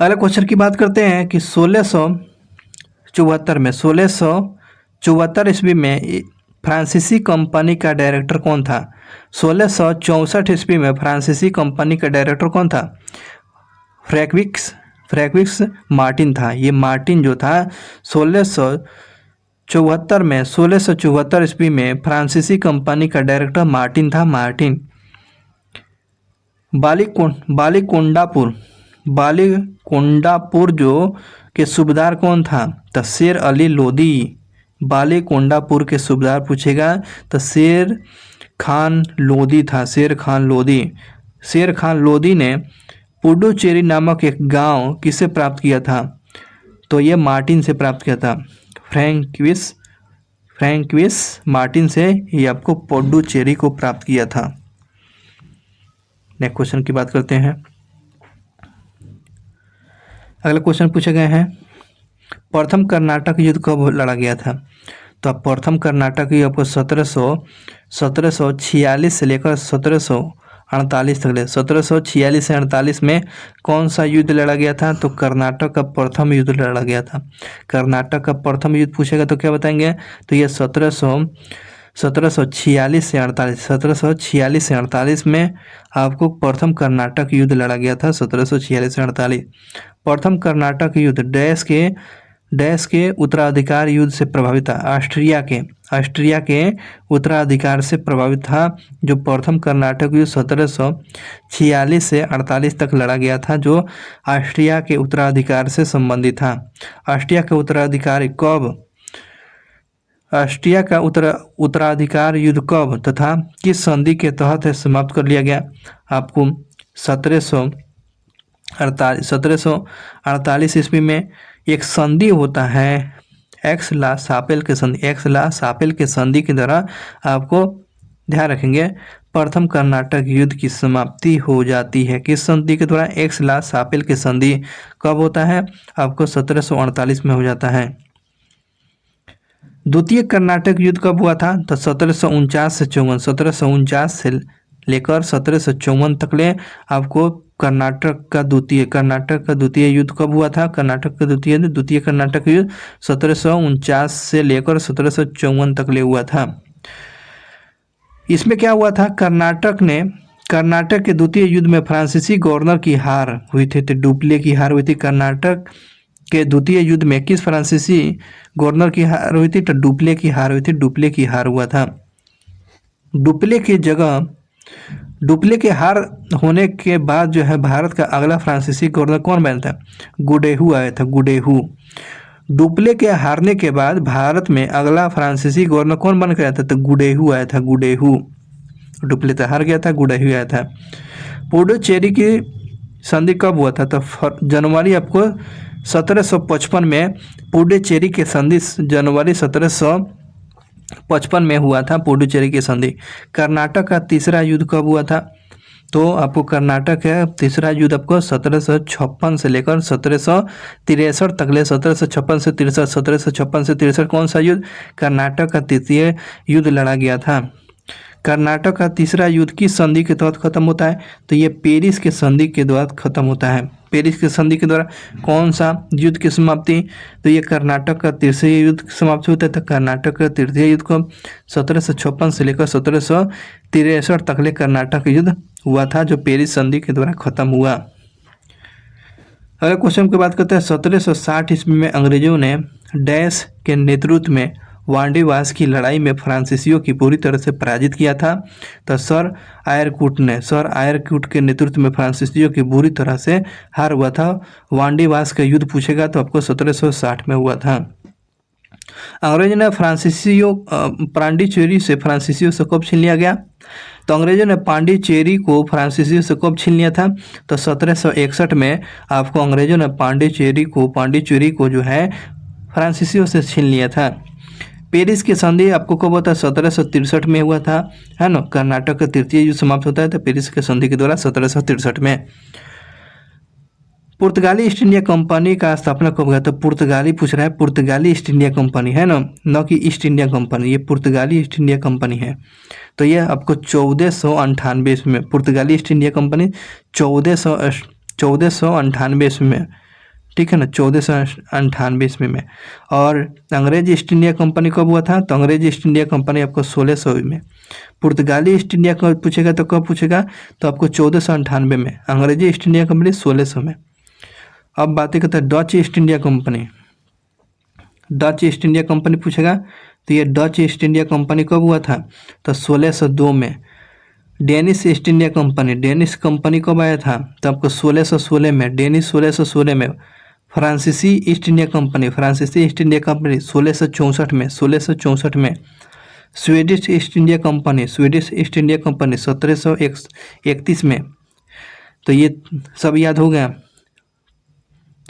अगले क्वेश्चन की बात करते हैं कि 1674 में, 1674 ईस्वी में फ्रांसीसी कंपनी का डायरेक्टर कौन था? 1664 ईस्वी में फ्रांसीसी कंपनी का डायरेक्टर कौन था? फ्रैंक्विक्स मार्टिन था। ये मार्टिन जो था 1674 ईस्वी में फ्रांसीसी कंपनी का डायरेक्टर मार्टिन था, मार्टिन। बालीकोंडापुर जो के सूबेदार कौन था? तो शेर अली लोदी। बालीकोंडापुर के सूबेदार पूछेगा तो शेर खान लोदी था, शेर खान लोदी। शेर खान लोदी ने पुडुचेरी नामक एक गांव किसे प्राप्त किया था? तो ये मार्टिन से प्राप्त किया था, फ्रैंक्विस मार्टिन से ये आपको पुडुचेरी को प्राप्त किया था। नेक्स्ट क्वेश्चन की बात करते हैं। अगला क्वेश्चन पूछे गए हैं, प्रथम कर्नाटक युद्ध कब लड़ा गया था? तो अब प्रथम कर्नाटक युद्ध आपको 1746 से लेकर 1748 तक। 1746 से 48 में कौन सा युद्ध लड़ा गया था? तो कर्नाटक का प्रथम युद्ध लड़ा गया था। कर्नाटक का प्रथम युद्ध पूछेगा तो क्या बताएंगे? तो ये 1746 से 48 में आपको प्रथम कर्नाटक युद्ध लड़ा गया था। 1746 से 48 प्रथम कर्नाटक युद्ध डैश के डैश के उत्तराधिकार युद्ध से प्रभावित था। ऑस्ट्रिया के उत्तराधिकार से प्रभावित था। जो प्रथम कर्नाटक युद्ध 1746 से 48 तक लड़ा गया था, जो ऑस्ट्रिया के उत्तराधिकार से संबंधित था। ऑस्ट्रिया का उत्तराधिकार युद्ध कब तथा किस संधि के तहत समाप्त कर लिया गया? आपको 1748 ईस्वी में एक संधि होता है, एक्स-ला शापेल के संधि के द्वारा आपको ध्यान रखेंगे प्रथम कर्नाटक युद्ध की समाप्ति हो जाती है। किस संधि के द्वारा? एक्स-ला शापेल के संधि कब होता है? आपको 1748 में हो जाता है। द्वितीय कर्नाटक युद्ध कब हुआ था? तो 1749 से लेकर 1754 तक ले आपको कर्नाटक का द्वितीय युद्ध कब हुआ था? द्वितीय कर्नाटक युद्ध 1749 से लेकर 1754 तक ले हुआ था। इसमें क्या हुआ था? कर्नाटक के द्वितीय युद्ध में फ्रांसीसी गवर्नर की हार हुई थी, तो डुप्ले की हार हुई थी। कर्नाटक के द्वितीय युद्ध में किस फ्रांसीसी गवर्नर की हार हुई थी? तो डुप्ले की हार हुई थी। डुप्ले की हार हुआ था। डुप्ले के हार होने के बाद जो है भारत का अगला फ्रांसीसी गवर्नर कौन बना था? गुडेहू आया था। डुप्ले के हारने के बाद भारत में अगला फ्रांसीसी गवर्नर कौन बन गया था? तो गुडेहू आया था। डुप्ले तो हार गया था, गुडेहू आया था। पुडुचेरी की संधि कब हुआ था? तो जनवरी आपको 1755 में पुडुचेरी की संधि जनवरी 1755 में हुआ था, पुडुचेरी की संधि। कर्नाटक का तीसरा युद्ध कब हुआ था? तो आपको कर्नाटक का तीसरा युद्ध आपको 1756 से लेकर 1763 तक ले। 1756 से 63 कौन सा युद्ध? कर्नाटक का तृतीय युद्ध लड़ा गया था। कर्नाटक का तीसरा युद्ध किस संधि के तहत खत्म होता है? तो ये पेरिस के संधि के द्वारा खत्म होता है। पेरिस के संधि के द्वारा कौन सा युद्ध की समाप्ति? तो ये कर्नाटक का तृतीय युद्ध की समाप्ति होता है। तो कर्नाटक का तृतीय युद्ध को 1756 से लेकर 1763 तक ले कर्नाटक युद्ध हुआ था, जो पेरिस संधि के द्वारा खत्म हुआ। अगले क्वेश्चन की बात करते हैं। 1760 ईस्वी में अंग्रेजों ने डैश के नेतृत्व में वांडीवास की लड़ाई में फ्रांसीसियों की पूरी तरह से पराजित किया था। तो सर आयरकुट के नेतृत्व में फ्रांसीसियों की बुरी तरह से हार हुआ था। वांडीवास का युद्ध पूछेगा तो आपको 1760 में हुआ था। अंग्रेजों ने पांडिचेरी से फ्रांसीसियों से कब छीन लिया गया? तो अंग्रेजों ने पांडिचेरी को फ्रांसीसियों से कब छीन लिया था? तो 1761 में आपको अंग्रेजों ने पांडिचेरी को जो है फ्रांसीसियों से छीन लिया था। पेरिस की संधि आपको कब होता है? 1763 में हुआ था, है ना। कर्नाटक का तृतीय युद्ध समाप्त होता है तो पेरिस की संधि के द्वारा 1763 में। पुर्तगाली ईस्ट इंडिया कंपनी का स्थापना कब हुआ? तो पुर्तगाली पूछ रहा है, पुर्तगाली ईस्ट इंडिया कंपनी है ना, न कि ईस्ट इंडिया कंपनी। ये पुर्तगाली ईस्ट इंडिया कंपनी है। तो ये आपको 1498 में पुर्तगाली ईस्ट इंडिया कंपनी 1498 में, ठीक है ना, 1498 में। और अंग्रेज ईस्ट इंडिया कंपनी कब हुआ था? तो अंग्रेज ईस्ट इंडिया कंपनी आपको 1600 में। पुर्तगाली ईस्ट इंडिया कब पूछेगा तो कब पूछेगा? तो आपको 1498 में। अंग्रेजी ईस्ट इंडिया कंपनी 1600 में। अब बातें करते हैं डच ईस्ट इंडिया कंपनी पूछेगा तो ये डच ईस्ट इंडिया कंपनी कब हुआ था? तो 1602 में। डेनिश ईस्ट इंडिया कंपनी कब आया था? तो आपको 1616 में। डेनिश 1616 में। फ्रांसीसी ईस्ट इंडिया कंपनी 1664 में। स्वीडिश ईस्ट इंडिया कंपनी 1731 में। तो ये सब याद हो गया।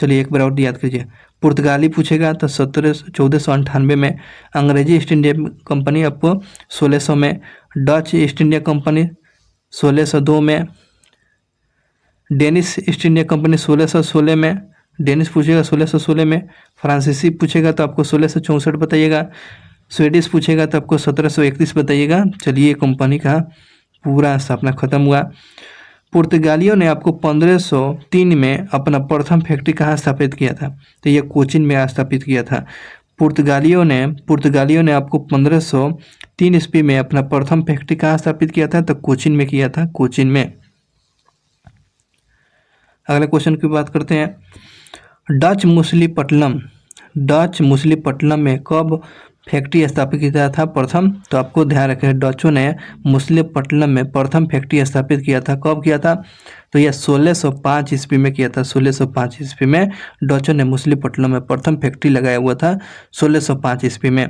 चलिए एक बार और याद कीजिए। पुर्तगाली पूछेगा तो 1498 में। अंग्रेजी ईस्ट इंडिया कंपनी आपको 1600 में। डच ईस्ट इंडिया कंपनी 1602 में। डेनिश ईस्ट इंडिया कंपनी 1616 में। डेनिश पूछेगा 1616 में। फ्रांसीसी पूछेगा तो आपको 1664 बताइएगा। स्वीडिश पूछेगा तो आपको 1731 बताइएगा। चलिए कंपनी का पूरा स्थापना खत्म हुआ। पुर्तगालियों ने आपको 1503 में अपना प्रथम फैक्ट्री कहाँ स्थापित किया था? तो ये कोचीन में स्थापित किया था। पुर्तगालियों ने आपको 1503 ईस्वी में अपना प्रथम फैक्ट्री कहाँ स्थापित किया था? तो कोचीन में किया था, कोचीन में। अगले क्वेश्चन की बात करते हैं। डच डच मुसलीपट्टनम में कब फैक्ट्री स्थापित किया था प्रथम? तो आपको ध्यान रखें, डचों ने मुसलीपट्टनम में प्रथम फैक्ट्री स्थापित किया था। कब किया था? तो यह 1605 ईस्वी में किया था। 1605 ईस्वी में डचों ने मुसलीपट्टनम में प्रथम फैक्ट्री लगाया हुआ था, 1605 ईस्वी में।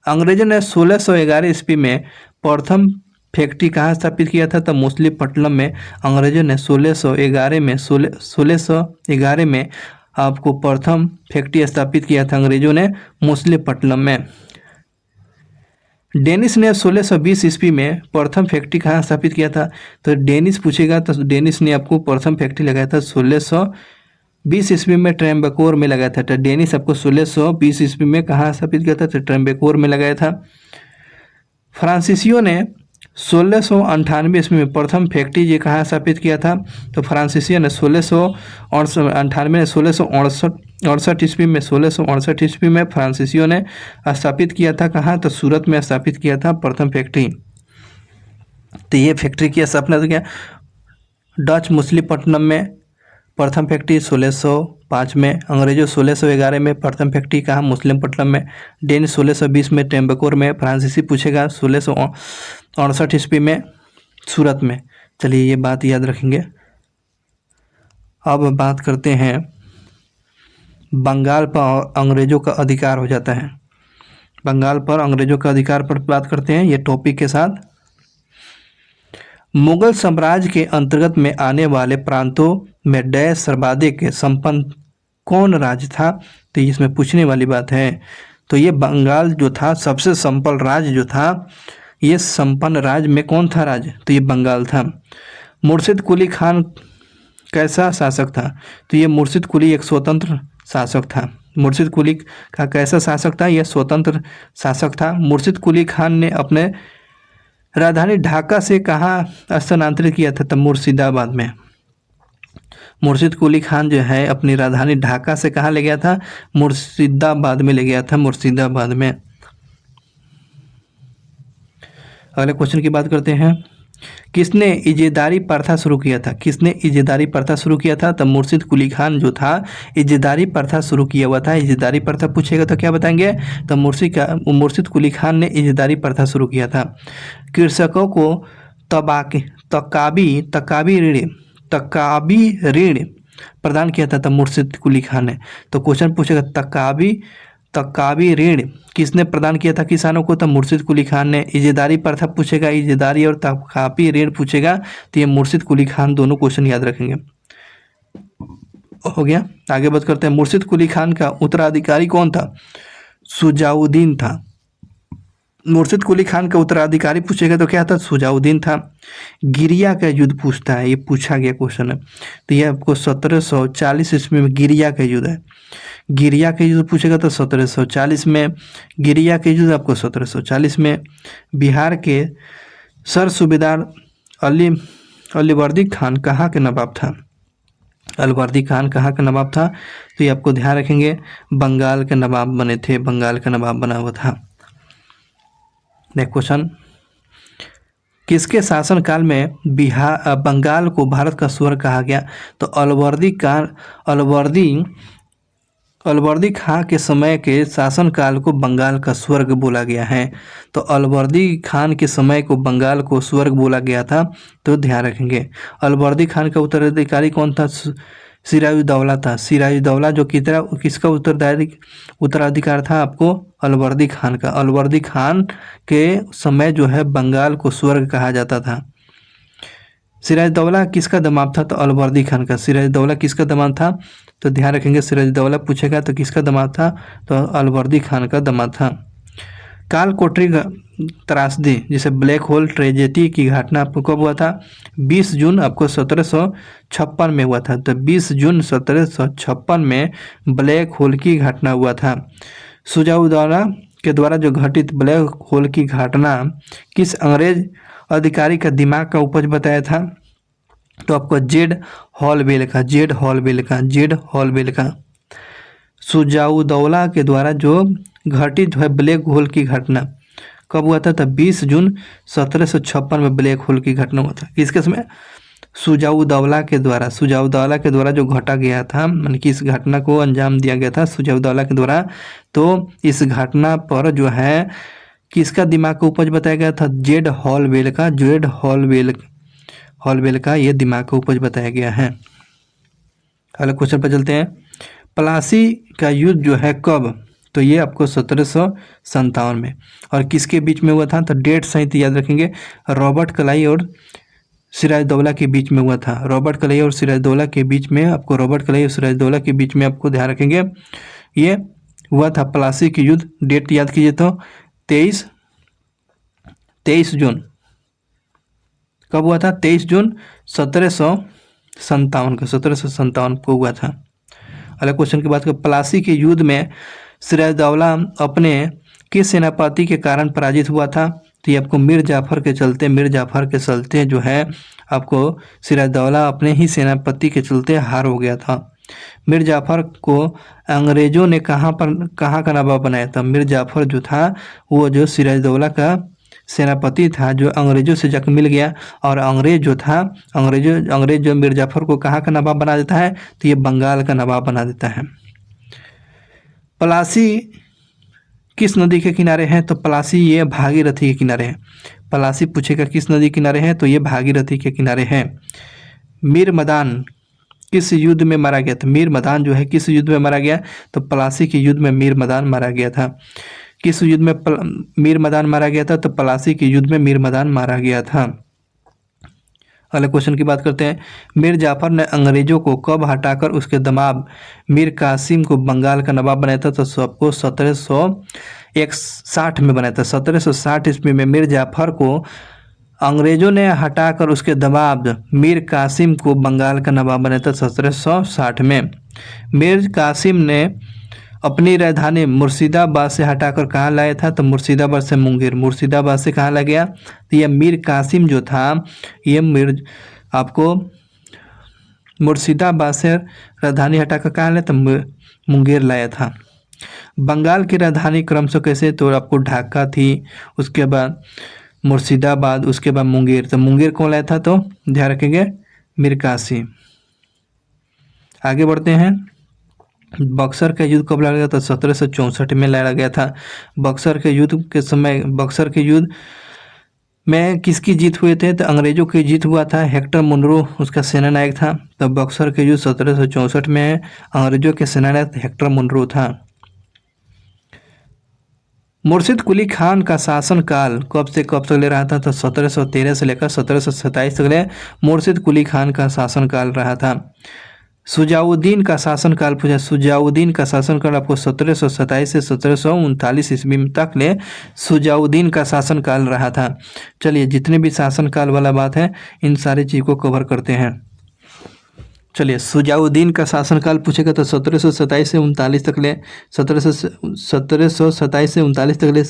अंग्रेजों ने 1611 ईस्वी में प्रथम फैक्ट्री कहाँ स्थापित किया था? तो मुसलीपट्टनम में। अंग्रेजों ने 1611 में आपको प्रथम फैक्ट्री स्थापित किया था अंग्रेजों ने मुसलीपट्टनम में। डेनिस ने 1620 ईस्वी में प्रथम फैक्ट्री कहाँ स्थापित किया था? तो डेनिस पूछेगा तो डेनिस ने आपको प्रथम फैक्ट्री लगाया था 1620 ईस्वी में ट्रेम्बकोर में लगाया था। तो डेनिस आपको 1620 ईस्वी में कहाँ स्थापित किया था? तो ट्रेम्बकोर में लगाया था। फ्रांसीसियों ने 1698 ईस्वी में प्रथम फैक्ट्री ये कहाँ स्थापित किया था? तो फ्रांसीसियों ने 1668 ईस्वी में 1668 ईस्वी में फ्रांसीसियों ने स्थापित किया था कहाँ? तो सूरत में स्थापित किया था प्रथम फैक्ट्री। तो ये फैक्ट्री की स्थापना तो क्या डच मुसलीपट्टनम में प्रथम फैक्ट्री 1605 में, अंग्रेजों 1611 में प्रथम फैक्ट्री कहाँ? मुसलीपट्टनम में। डेनिस 1620 में ट्रेम्बकोर में। फ्रांसीसी पूछेगा 1668 ईस्वी में सूरत में। चलिए ये बात याद रखेंगे। अब बात करते हैं बंगाल पर अंग्रेजों का अधिकार हो जाता है। बंगाल पर अंग्रेजों का अधिकार पर बात करते हैं ये टॉपिक के साथ। मुगल साम्राज्य के अंतर्गत में आने वाले प्रांतों में डैश सर्वाधिक संपन्न कौन राज्य था? तो इसमें पूछने वाली बात है। तो ये बंगाल जो था सबसे संपन्न राज्य जो था, ये संपन्न राज्य में कौन था राज्य? तो ये बंगाल था। मुर्शिद कुली खान कैसा शासक था? तो ये मुर्शिद कुली एक स्वतंत्र शासक था। मुर्शिद कुली का कैसा शासक था? यह स्वतंत्र शासक था। मुर्शिद कुली खान ने अपने राजधानी ढाका से कहाँ स्थानांतरित किया था? तो मुर्शिदाबाद में। मुर्शिद कुली खान जो है अपनी राजधानी ढाका से कहाँ ले गया था? मुर्शिदाबाद में ले गया था, मुर्शिदाबाद में। अगले क्वेश्चन की बात करते हैं। किसने इजेदारी प्रथा शुरू किया था? किसने इजेदारी प्रथा शुरू किया था? तो मुर्शिद कुली खान जो था इजेदारी प्रथा शुरू किया हुआ था। इजेदारी प्रथा पूछेगा तो क्या बताएंगे? तो मुर्शिद कुली खान ने इजेदारी प्रथा शुरू किया था। कृषकों को तकाबी ऋण प्रदान किया था। तो मुर्शिद कुली खान ने। तो क्वेश्चन पूछेगा तकाबी ऋण किसने प्रदान किया था किसानों को? तो मुर्शिद कुली खान ने। इजेदारी प्रथा पूछेगा, इजेदारी और तकाबी ऋण पूछेगा तो ये मुर्शिद कुली खान, दोनों क्वेश्चन याद रखेंगे। हो गया। आगे बात करते हैं। मुर्शिद कुली खान का उत्तराधिकारी कौन था? सुजाउद्दीन था। मुर्शिद कुली खान का उत्तराधिकारी पूछेगा तो क्या था? सुजाउद्दीन था। गिरिया का युद्ध पूछता है, ये पूछा गया क्वेश्चन है। तो ये आपको 1740 ईस्वी में गिरिया का युद्ध है। गिरिया के युद्ध पूछेगा तो 1740 में। गिरिया के युद्ध आपको 1740 में। बिहार के सर सूबेदार अलीवर्दी खान कहाँ के नवाब था? अलीवर्दी खान कहाँ का नवाब था? तो ये आपको ध्यान रखेंगे, बंगाल के नवाब बने थे, बंगाल का नवाब बना हुआ था। Next question. किसके शासनकाल में बंगाल को भारत का स्वर्ग कहा गया? तो अलीवर्दी खां के समय के शासनकाल को बंगाल का स्वर्ग बोला गया है। तो अलीवर्दी खान के समय को बंगाल को स्वर्ग बोला गया था, तो ध्यान रखेंगे। अलीवर्दी खान का उत्तराधिकारी कौन था? सिराजुद्दौला था। सिराजुद्दौला जो किसका उत्तराधिकार था आपको? अलीवर्दी खान का। अलीवर्दी खान के समय जो है बंगाल को स्वर्ग कहा जाता था। सिराजुद्दौला किसका दामाद था? तो अलीवर्दी खान का। सिराजुद्दौला किसका दामाद था? तो ध्यान रखेंगे, सिराजुद्दौला पूछेगा तो किसका दामाद था? तो अलीवर्दी खान का दामाद था। काल कोठरी त्रासदी जिसे ब्लैक होल ट्रेजेडी की घटना आपको कब हुआ था? 20 जून आपको 1756 में हुआ था। तो 20 जून 1756 में ब्लैक होल की घटना हुआ था। सुजाउद्दौला के द्वारा जो घटित ब्लैक होल की घटना किस अंग्रेज अधिकारी का दिमाग का उपज बताया था? तो आपको जेड हॉलवेल का। सुजाउद्दौला के द्वारा जो घटित है ब्लैक होल की घटना कब हुआ था? तो 20 जून 1756 में ब्लैक होल की घटना हुआ था। किसके समय? सुजाउदौला के द्वारा जो घटा गया था, माने कि इस घटना को अंजाम दिया गया था सुजाउदौला के द्वारा। तो इस घटना पर जो है किसका दिमाग का उपज बताया गया था? जेड हॉलवेल का ये दिमाग का उपज बताया गया है। अगले क्वेश्चन पर चलते हैं। प्लासी का युद्ध जो है कब? तो ये आपको 1757 में। और किसके बीच में हुआ था? तो डेट सहित याद रखेंगे, रॉबर्ट क्लाई और सिराजदौला के बीच में हुआ था। रॉबर्ट क्लाई और सिराजदौला के बीच में आपको ध्यान रखेंगे ये हुआ था प्लासी की युद्ध। डेट याद कीजिए तो 23 जून। कब हुआ था? 23 जून 1757 को हुआ था। अगला क्वेश्चन की बात करें, प्लासी के युद्ध में सिराजदौला अपने किस सेनापति के कारण पराजित हुआ था? तो ये आपको मीर जाफर के चलते जो है आपको सिराजदौला अपने ही सेनापति के चलते हार हो गया था। मीर जाफर को अंग्रेजों ने कहाँ का नवाब बनाया था? मीर जाफर जो था वो जो सिराजदौला का सेनापति था, जो अंग्रेजों से जाकर मिल गया, और अंग्रेज जो मीर जाफर को कहाँ का नवाब बना देता है? तो ये बंगाल का नवाब बना देता है। प्लासी किस नदी के किनारे है? तो प्लासी ये भागीरथी के किनारे है। प्लासी पूछेगा किस नदी के किनारे है? तो ये भागीरथी के किनारे है। मीर मदान किस युद्ध में मारा गया था? मीर मदान जो है किस युद्ध में मारा गया? तो प्लासी के युद्ध में मीर मदान मारा गया था। किस युद्ध में मीर मदान मारा गया था? तो प्लासी के युद्ध में मीर मदान मारा गया था। अगले क्वेश्चन की बात करते हैं। मीर जाफर ने अंग्रेजों को कब हटाकर उसके दमाब मीर कासिम को बंगाल का नवाब बनाया था? तो सबको 1761 में बनाया था। 1760 ईस्वी में मीर जाफर को अंग्रेजों ने हटाकर उसके दमाब मीर कासिम को बंगाल का नवाब बनाया था 1760 में। मीर कासिम ने अपनी राजधानी मुर्शिदाबाद से हटाकर कहाँ लाया था? तो मुर्शिदाबाद से मुर्शिदाबाद से कहाँ ला गया? तो यह मीर कासिम जो था ये आपको मुर्शिदाबाद से राजधानी हटाकर कहाँ लाया? तो मुंगेर लाया था। बंगाल की राजधानी क्रमशः कैसे? तो आपको ढाका थी, उसके बाद मुर्शिदाबाद, उसके बाद मुंगेर। तो मुंगेर कौन लाया था? तो ध्यान रखेंगे मीर कासिम। आगे बढ़ते हैं। बक्सर का युद्ध कब लड़ा गया था? 1764 में लड़ा गया था। बक्सर के युद्ध में किसकी जीत हुए थे? तो अंग्रेजों की जीत हुआ था। हेक्टर मुनरो उसका सेनानायक था। तो बक्सर के युद्ध 1764 में है। अंग्रेजों के सेनानायक हेक्टर मुनरो था। मुर्शिद कुली खान का शासनकाल कब से कब तक ले रहा था? तो 1713 से लेकर 1727 तक ले मुर्शिद कुली खान का शासनकाल रहा था। सुजाउद्दीन का शासनकाल पूछा। सुजाउद्दीन का शासनकाल आपको 1727 से 1739 ईस्वी तक ले सुजाउद्दीन का शासनकाल रहा था। चलिए जितने भी शासनकाल वाला बात है इन सारी चीज़ को कवर करते हैं। चलिए सुजाउद्दीन का शासनकाल पूछेगा तो 1727 से 39 तक ले 1727 से 39 तक ले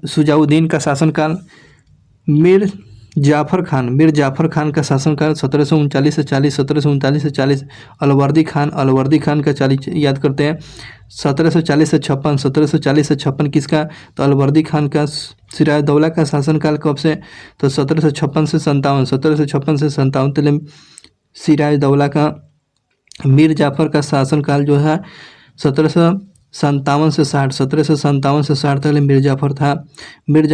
सुजाउद्दीन का शासनकाल। मीर जाफर खान का शासनकाल 1739 से 40, 1739 से 40। अलवर्दी खान का 40 याद करते हैं। 1740 से 56, 1740 से 56 किसका? तो अलवर्दी खान का। सिराजदौला का शासनकाल कब से? तो 1756 से 57, 1756 से 57 तक सिराजदौला का। मीर जाफर का शासनकाल जो है 1757 से 60, 1757 से 60 तक मीर जाफर था। मीर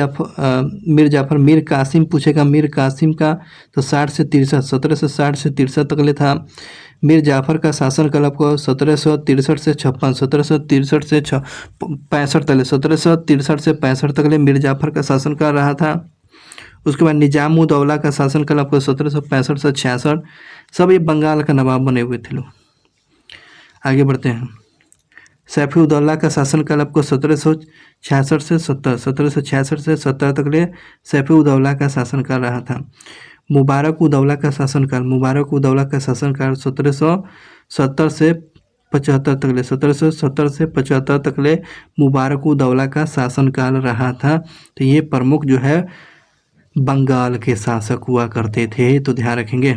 जाफर मीर कासिम पूछेगा। मीर कासिम का तो 60 से 63, 1760 से 63 तक ले था। मीर जाफर का शासनकाल आपको 1763 से 56, 1763 से 65 तक ले 1763 से 65 तक ले मीर जाफर का शासनकाल रहा था। उसके बाद निजामुद्दौला का शासनकाल आपको 1765 से 66। सब ये बंगाल का नवाब बने हुए थे लोग। आगे बढ़ते हैं। सैफुद्दौला का शासनकाल आपको 1766 से 70, 1766 से 70 तक ले सैफुद्दौला का शासनकाल रहा था। मुबारकुद्दौला का शासनकाल 1770 से 75 तक ले 1770 से 75 तक ले मुबारकुद्दौला का शासनकाल रहा था। तो ये प्रमुख जो है बंगाल के शासक हुआ करते थे, तो ध्यान रखेंगे।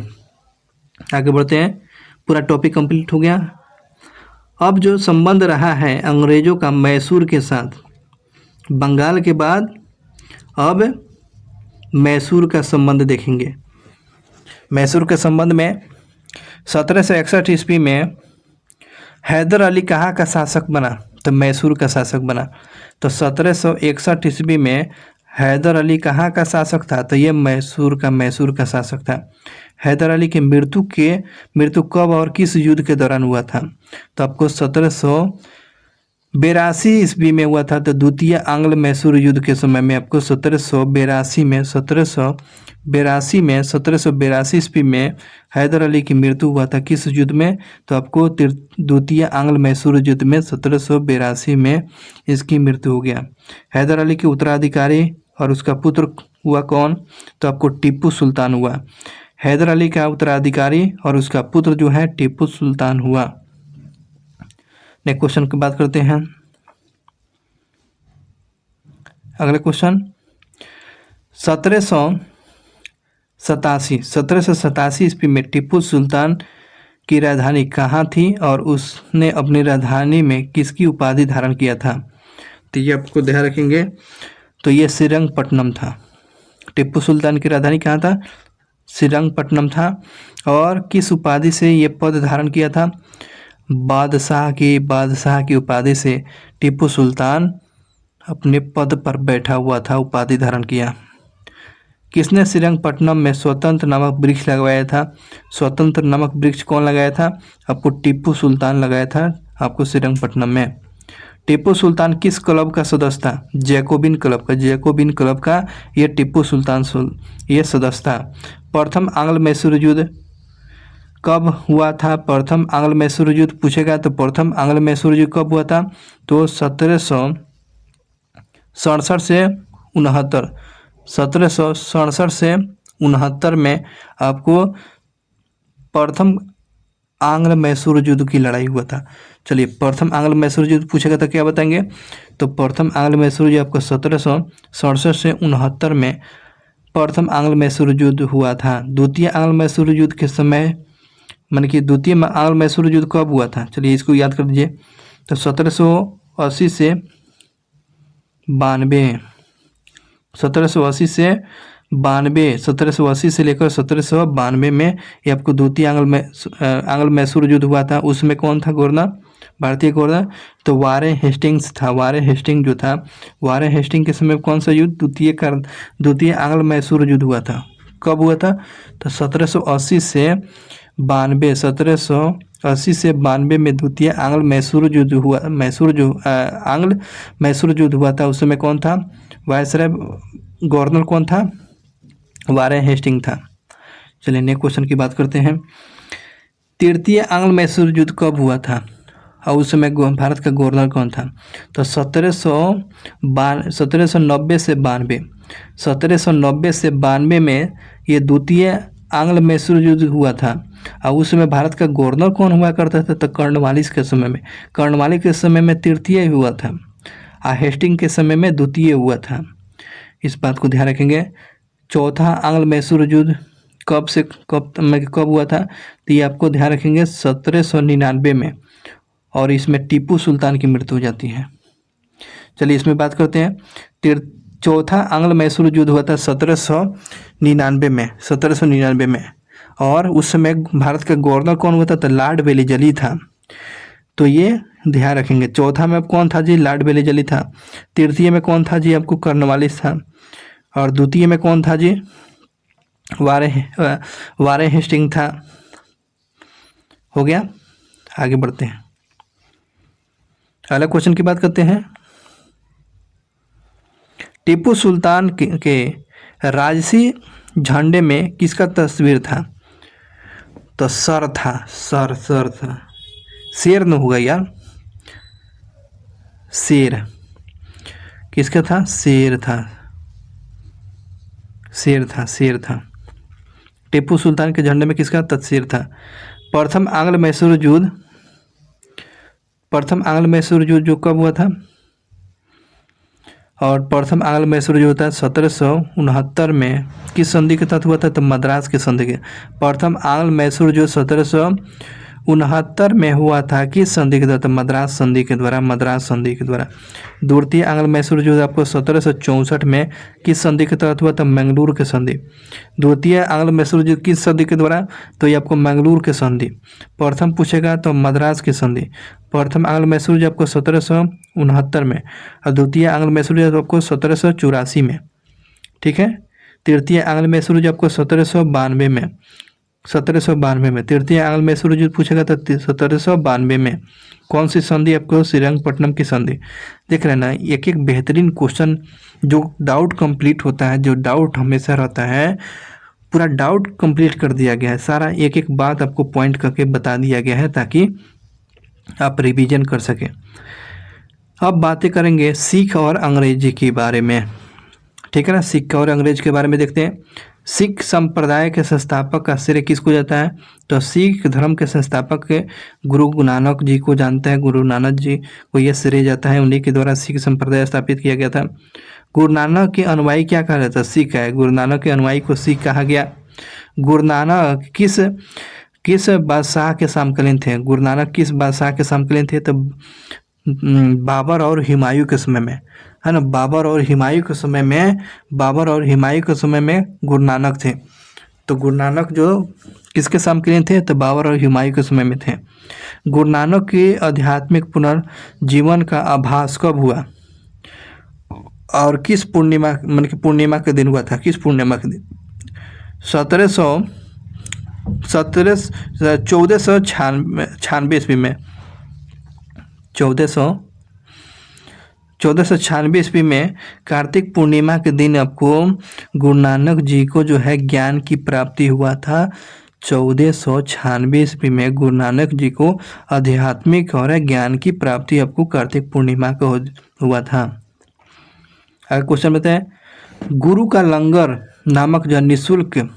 आगे बढ़ते हैं। पूरा टॉपिक कंप्लीट हो गया। अब जो संबंध रहा है अंग्रेजों का मैसूर के साथ, बंगाल के बाद अब मैसूर का संबंध देखेंगे। मैसूर के संबंध में 1761 ईस्वी में हैदर अली कहाँ का शासक बना? तो मैसूर का शासक बना। तो 1761 ईस्वी में हैदर अली कहाँ का शासक था? तो ये मैसूर का शासक था। हैदर अली की मृत्यु कब और किस युद्ध के दौरान हुआ था? तो आपको 1782 ईस्वी में हुआ था। तो द्वितीय आंग्ल मैसूर युद्ध के समय में आपको 1782 ईस्वी में हैदर अली की मृत्यु हुआ था। किस युद्ध में? तो आपको द्वितीय आंग्ल मैसूर युद्ध में 1782 में इसकी मृत्यु हो गया। हैदर अली के उत्तराधिकारी और उसका पुत्र हुआ कौन? तो आपको टीपू सुल्तान हुआ। हैदर अली का उत्तराधिकारी और उसका पुत्र जो है टीपू सुल्तान हुआ। नेक्स्ट क्वेश्चन की बात करते हैं। अगला क्वेश्चन 1787 ईस्वी में टीपू सुल्तान की राजधानी कहाँ थी और उसने अपनी राजधानी में किसकी उपाधि धारण किया था? तो ये आपको ध्यान रखेंगे। तो ये श्रीरंगपट्टनम था। टीपू सुल्तान की राजधानी कहाँ था? श्रीरंगपट्टनम था। और किस उपाधि से ये पद धारण किया था? बादशाह की उपाधि से टीपू सुल्तान अपने पद पर बैठा हुआ था, उपाधि धारण किया। किसने श्रीरंगपट्टनम में स्वतंत्र नामक वृक्ष लगवाया था? स्वतंत्र नामक वृक्ष कौन लगाया था? आपको टीपू सुल्तान लगाया था आपको श्रीरंगपट्टनम में। टीपू सुल्तान किस क्लब का सदस्य था? जैकोबिन क्लब का ये टीपू सुल्तान ये सदस्य था। प्रथम आंग्ल मैसूर युद्ध कब हुआ था? प्रथम आंग्ल मैसूर युद्ध पूछेगा तो प्रथम आंग्ल मैसूर युद्ध कब हुआ था? तो 1767 से 69 में आपको प्रथम आंग्ल मैसूर युद्ध की लड़ाई हुआ था। चलिए, प्रथम आंग्ल मैसूर युद्ध पूछेगा तो क्या बताएंगे? तो प्रथम आंग्ल मैसूर युद्ध आपको 1767 से 69 में प्रथम आंग्ल मैसूर युद्ध हुआ था। द्वितीय आंग्ल मैसूर युद्ध के समय द्वितीय आंग्ल मैसूर युद्ध कब हुआ था? चलिए इसको याद कर दीजिए। तो 1780 से 1780 से लेकर 1792 में ये आपको द्वितीय आंग्ल मैसूर युद्ध हुआ था। उसमें कौन था गवर्नर? भारतीय गवर्नर? तो वारेन हेस्टिंग्स था। वारेन हेस्टिंग के समय कौन सा युद्ध? द्वितीय आंग्ल मैसूर युद्ध हुआ था। कब हुआ था? तो 1780 से 92 में द्वितीय आंग्ल मैसूर युद्ध हुआ। आंग्ल मैसूर युद्ध हुआ था। उस समय कौन था? वायसराय गवर्नर कौन था? वारेन हेस्टिंग था। चलिए नेक्स्ट क्वेश्चन की बात करते हैं। तृतीय आंग्ल मैसूर युद्ध कब हुआ था और उस समय भारत का गवर्नर कौन था? तो 1790 से 92 में ये द्वितीय आंग्ल मैसूर युद्ध हुआ था। और उस समय भारत का गवर्नर कौन हुआ करता था? तो कर्नवालिस के समय में तृतीय हुआ था और हेस्टिंग के समय में द्वितीय हुआ था। इस बात को ध्यान रखेंगे। चौथा आंग्ल मैसूर युद्ध कब हुआ था? तो ये आपको ध्यान रखेंगे 1799 में, और इसमें टीपू सुल्तान की मृत्यु हो जाती है। चलिए इसमें बात करते हैं। चौथा आंग्ल मैसूर युद्ध हुआ था 1799 में, और उस समय भारत का गवर्नर कौन हुआ था? तो लॉर्ड वेलेस्ली था। तो ये ध्यान रखेंगे। चौथा में कौन था जी? लॉर्ड वेलेस्ली था। तृतीय में कौन था जी? आपको कर्नवालिस था। और द्वितीय में कौन था जी? वारेन हेस्टिंग था। हो गया, आगे बढ़ते हैं। अगला क्वेश्चन की बात करते हैं। टीपू सुल्तान के राजसी झंडे में किसका तस्वीर था? तो सर था। शेर न होगा यार, शेर। किसका था? शेर था। टीपू सुल्तान के झंडे में किसका तस्वीर था? प्रथम आंग्ल मैसूर युद्ध जो कब हुआ था? और प्रथम आंग्ल मैसूर युद्ध होता है 1769 में। किस संधि के तहत हुआ था? तो मद्रास के संधि के। प्रथम आंग्ल मैसूर युद्ध 69 में हुआ था किस संधि के द्वारा? तो मद्रास संधि के द्वारा, मद्रास संधि के द्वारा। द्वितीय आंग्ल मैसूर युद्ध आपको 1764 में किस संधि के तहत हुआ? तो मंगलूर के संधि। द्वितीय आंग्ल मैसूर युद्ध किस संधि के द्वारा? तो ये आपको मंगलूर के संधि। प्रथम पूछेगा तो मद्रास की संधि। प्रथम आंग्ल मैसूर युद्ध आपको 1769 में और द्वितीय आंग्ल मैसूर युद्ध आपको 1784 में। ठीक है। तृतीय आंग्ल मैसूर युद्ध आपको 1792 में, 1792 में तृतीय आंग्ल मैसूर युद्ध पूछेगा तो 1792 में। कौन सी संधि? आपको श्रीरंगपट्टनम की संधि। देख रहे हैं ना, एक एक बेहतरीन क्वेश्चन जो डाउट कंप्लीट होता है, जो डाउट हमेशा रहता है, पूरा डाउट कंप्लीट कर दिया गया है। सारा एक एक बात आपको पॉइंट करके बता दिया गया है ताकि आप रिवीजन कर सकें। अब बातें करेंगे सिख और अंग्रेजी के बारे में। ठीक है ना, सिख और अंग्रेज के बारे में देखते हैं। सिख संप्रदाय के संस्थापक का श्रेय किसको जाता है? तो सिख धर्म के संस्थापक के गुरु नानक जी को जानते हैं। गुरु नानक जी को यह श्रेय जाता है, उन्हीं के द्वारा सिख संप्रदाय स्थापित किया गया था। गुरु नानक के अनुयायी क्या कहा जाता है? सिख है। गुरु नानक के अनुयायी को सिख कहा गया। गुरु नानक किस बादशाह के समकालीन थे? गुरु नानक किस बादशाह के समकालीन थे? तो बाबर और हुमायूं के समय में, है ना। बाबर और हुमायूं के समय में गुरु नानक थे। तो गुरु नानक जो किसके समकालीन थे? तो बाबर और हुमायूं के समय में थे। गुरु नानक के आध्यात्मिक पुनर्जीवन का आभास कब हुआ और किस पूर्णिमा, मतलब कि पूर्णिमा के दिन हुआ था? किस पूर्णिमा के दिन? 1496 ईस्वी में, 1496 ईस्वी में कार्तिक पूर्णिमा के दिन आपको गुरु नानक जी को जो है ज्ञान की प्राप्ति हुआ था। 1496 ईस्वी में गुरु नानक जी को आध्यात्मिक और ज्ञान की प्राप्ति आपको कार्तिक पूर्णिमा को हुआ था। अगर क्वेश्चन बताएं, गुरु का लंगर नामक जो निःशुल्क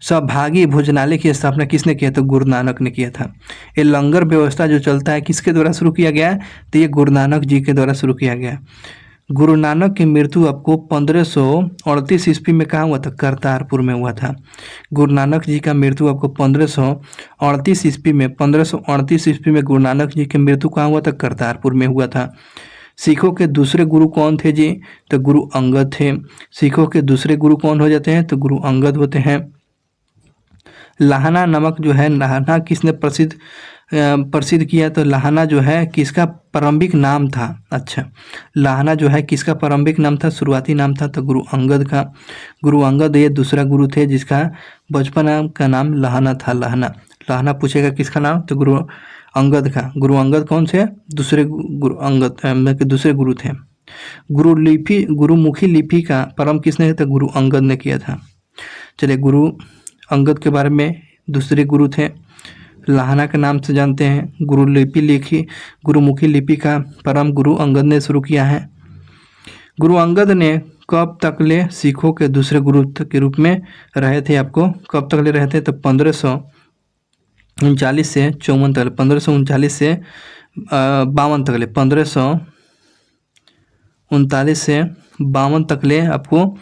सहभागी भोजनालय की स्थापना किसने किया? तो गुरु नानक ने किया था। ये लंगर व्यवस्था जो चलता है किसके द्वारा शुरू किया गया है? तो ये गुरु नानक जी के द्वारा शुरू किया गया। गुरु नानक की मृत्यु आपको 1538 ईस्वी में कहाँ हुआ था? करतारपुर में हुआ था। गुरु नानक जी का मृत्यु आपको 1538 ईस्वी में, 1538 ईस्वी में गुरु नानक जी की मृत्यु कहाँ हुआ था? करतारपुर में हुआ था। सिखों के दूसरे गुरु कौन थे जी? तो गुरु अंगद थे। सिखों के दूसरे गुरु कौन हो जाते हैं? तो गुरु अंगद होते हैं। लाहना नमक जो है, लाहना किसने प्रसिद्ध किया? तो लाहना जो है किसका प्रारंभिक नाम था? अच्छा, लाहना जो है किसका प्रारंभिक नाम था, शुरुआती नाम था? तो गुरु अंगद का। गुरु अंगद ये दूसरा गुरु थे जिसका बचपन का नाम लाहना था। लाहना पूछेगा किसका नाम? तो गुरु अंगद का। गुरु अंगद कौन से? दूसरे गुरु अंगद के दूसरे गुरु थे। गुरुमुखी लिपि का प्रारंभ किसने? तो गुरु अंगद ने किया था। चलिए, गुरु अंगद के बारे में, दूसरे गुरु थे, लाहना के नाम से जानते हैं। गुरुमुखी लिपि का प्रारंभ गुरु अंगद ने शुरू किया है। गुरु अंगद ने कब तक ले सिखों के दूसरे गुरु के रूप में रहे थे? आपको कब तक ले रहे थे? तो 1539 से 54 तक, 1539 से 52 तक ले, 1539 से 52 तक ले आपको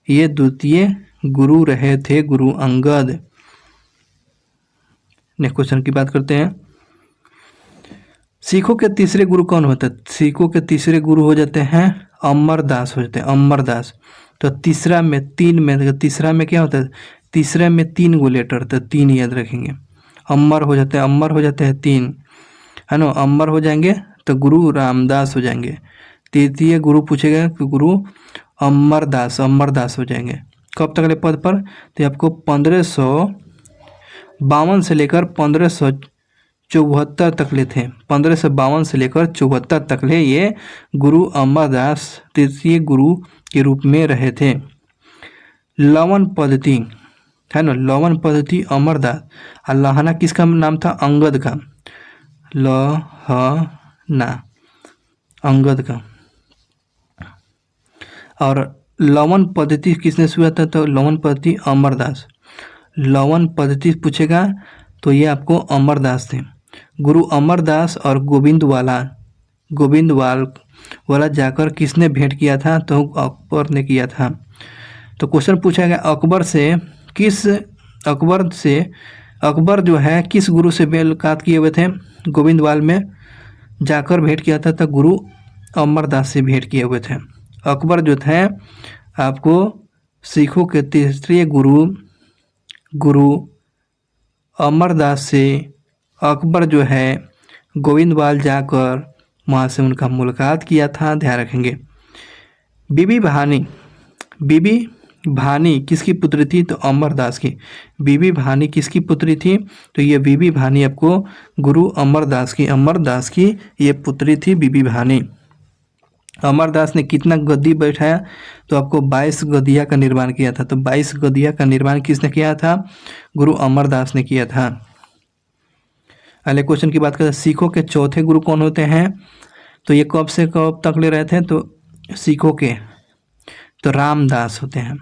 ये द्वितीय गुरु रहे थे, गुरु अंगद। नेक्स्ट क्वेश्चन की बात करते हैं। सिखों के तीसरे गुरु कौन होते हैं? सिखों के तीसरे गुरु हो जाते हैं अमरदास हो जाते हैं, अमरदास। तो तीसरा में तीसरा में क्या होता है? तीसरे में 3 गो लेटर, तो 3 याद रखेंगे। अमर हो जाते हैं 3, है ना। अमर हो जाएंगे तो गुरु रामदास हो जाएंगे। तृतीय गुरु पूछेगा कि गुरु अमरदास हो जाएंगे। कब तक ले पद पर? तो आपको 1552 से लेकर 1574 तक ले थे। 1552 से लेकर 74 तक ले ये गुरु अमरदास तृतीय गुरु के रूप में रहे थे। लवन पद्धति, है ना, लवन पद्धति अमरदास। और लाहना किसका नाम था? अंगद का। लाहना अंगद का। और लवन पद्धति किसने शुरू था? तो लवन पद्धति अमरदास। लवन पद्धति पूछेगा तो ये आपको अमरदास थे। गुरु अमरदास और गोविंदवाल वाला जाकर किसने भेंट किया था? तो अकबर ने किया था। तो क्वेश्चन पूछा गया अकबर से अकबर जो है किस गुरु से मुलाकात किए हुए थे? गोविंदवाल में जाकर भेंट किया था, तो गुरु अमरदास से भेंट किए हुए थे। अकबर जो थे आपको सिखों के तीसरे गुरु अमरदास से अकबर जो है गोविंदवाल जाकर वहाँ से उनका मुलाकात किया था, ध्यान रखेंगे। बीबी भानी किसकी पुत्री थी? तो अमरदास की। बीबी भानी किसकी पुत्री थी? तो ये बीबी भानी आपको गुरु अमरदास की ये पुत्री थी बीबी भानी। अमरदास ने कितना गद्दी बैठाया? तो आपको 22 गद्दिया का निर्माण किया था। तो 22 गद्दिया का निर्माण किसने किया था? गुरु अमरदास ने किया था। अगले क्वेश्चन की बात करें, सिखों के चौथे गुरु कौन होते हैं? तो ये कब से कब तक ले रहे थे? तो सिखों के तो रामदास होते हैं।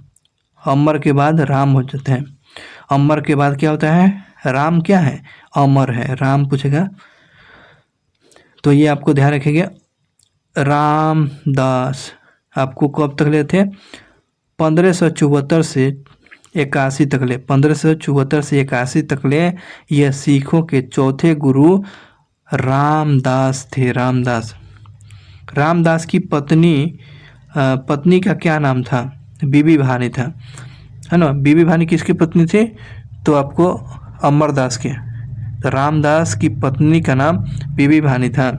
अमर के बाद राम हो जाते हैं। अमर के बाद क्या होता है? राम क्या है? अमर है। राम पूछेगा तो ये आपको ध्यान रखेंगे। रामदास आपको कब तक ले थे? 1574 से 81 तक ले। 1574 से 81 तक ले ये सिखों के चौथे गुरु रामदास थे। रामदास की पत्नी का क्या नाम था? बीबी भानी था, है ना। बीबी भानी किसकी पत्नी थी? तो आपको अमरदास के। तो रामदास की पत्नी का नाम बीबी भानी था।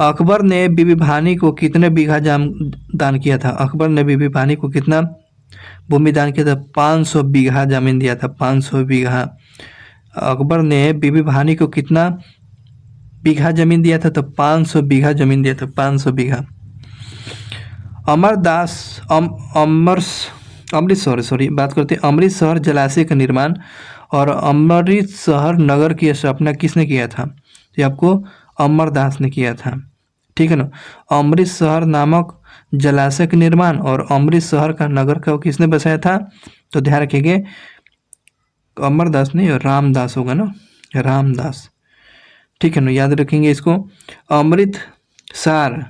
अकबर ने बीबी भानी को कितने बीघा दान किया था? अकबर ने बीबी भानी को कितना भूमि दान किया था? 500 बीघा जमीन दिया था। 500 बीघा। अकबर ने बीबी भानी को कितना बीघा जमीन दिया था? तो 500 बीघा जमीन दिया था। 500 बीघा। बात करते हैं अमृतसर जलाशय का निर्माण और अमृतसर नगर की स्थापना किसने किया था? ये आपको अमरदास ने किया था, ठीक है ना। अमृतसर नामक जलाशय का निर्माण और अमृतसर का नगर का किसने बसाया था? तो ध्यान रखिएगा अमरदास नहीं, रामदास होगा ना, रामदास, ठीक है ना, याद रखेंगे इसको। अमृतसर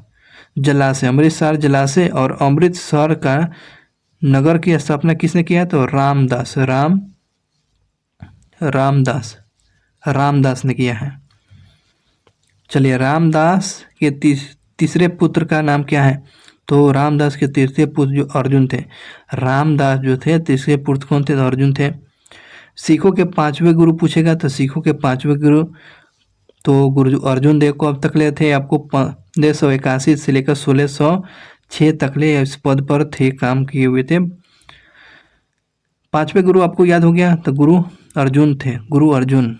जलाशय और अमृतसर का नगर की स्थापना किसने किया? तो रामदास ने किया है। चलिए, रामदास के तीसरे पुत्र का नाम क्या है? तो रामदास के तीसरे पुत्र जो अर्जुन थे, रामदास जो थे तीसरे पुत्र कौन थे? तो अर्जुन थे। सिखों के 5वें गुरु पूछेगा तो सिखों के 5वें गुरु तो गुरु अर्जुन देव को अब तक ले थे आपको 1581 से लेकर 1606 तक ले इस पद पर थे, काम किए हुए थे। 5वें गुरु आपको याद हो गया, तो गुरु अर्जुन थे। गुरु अर्जुन।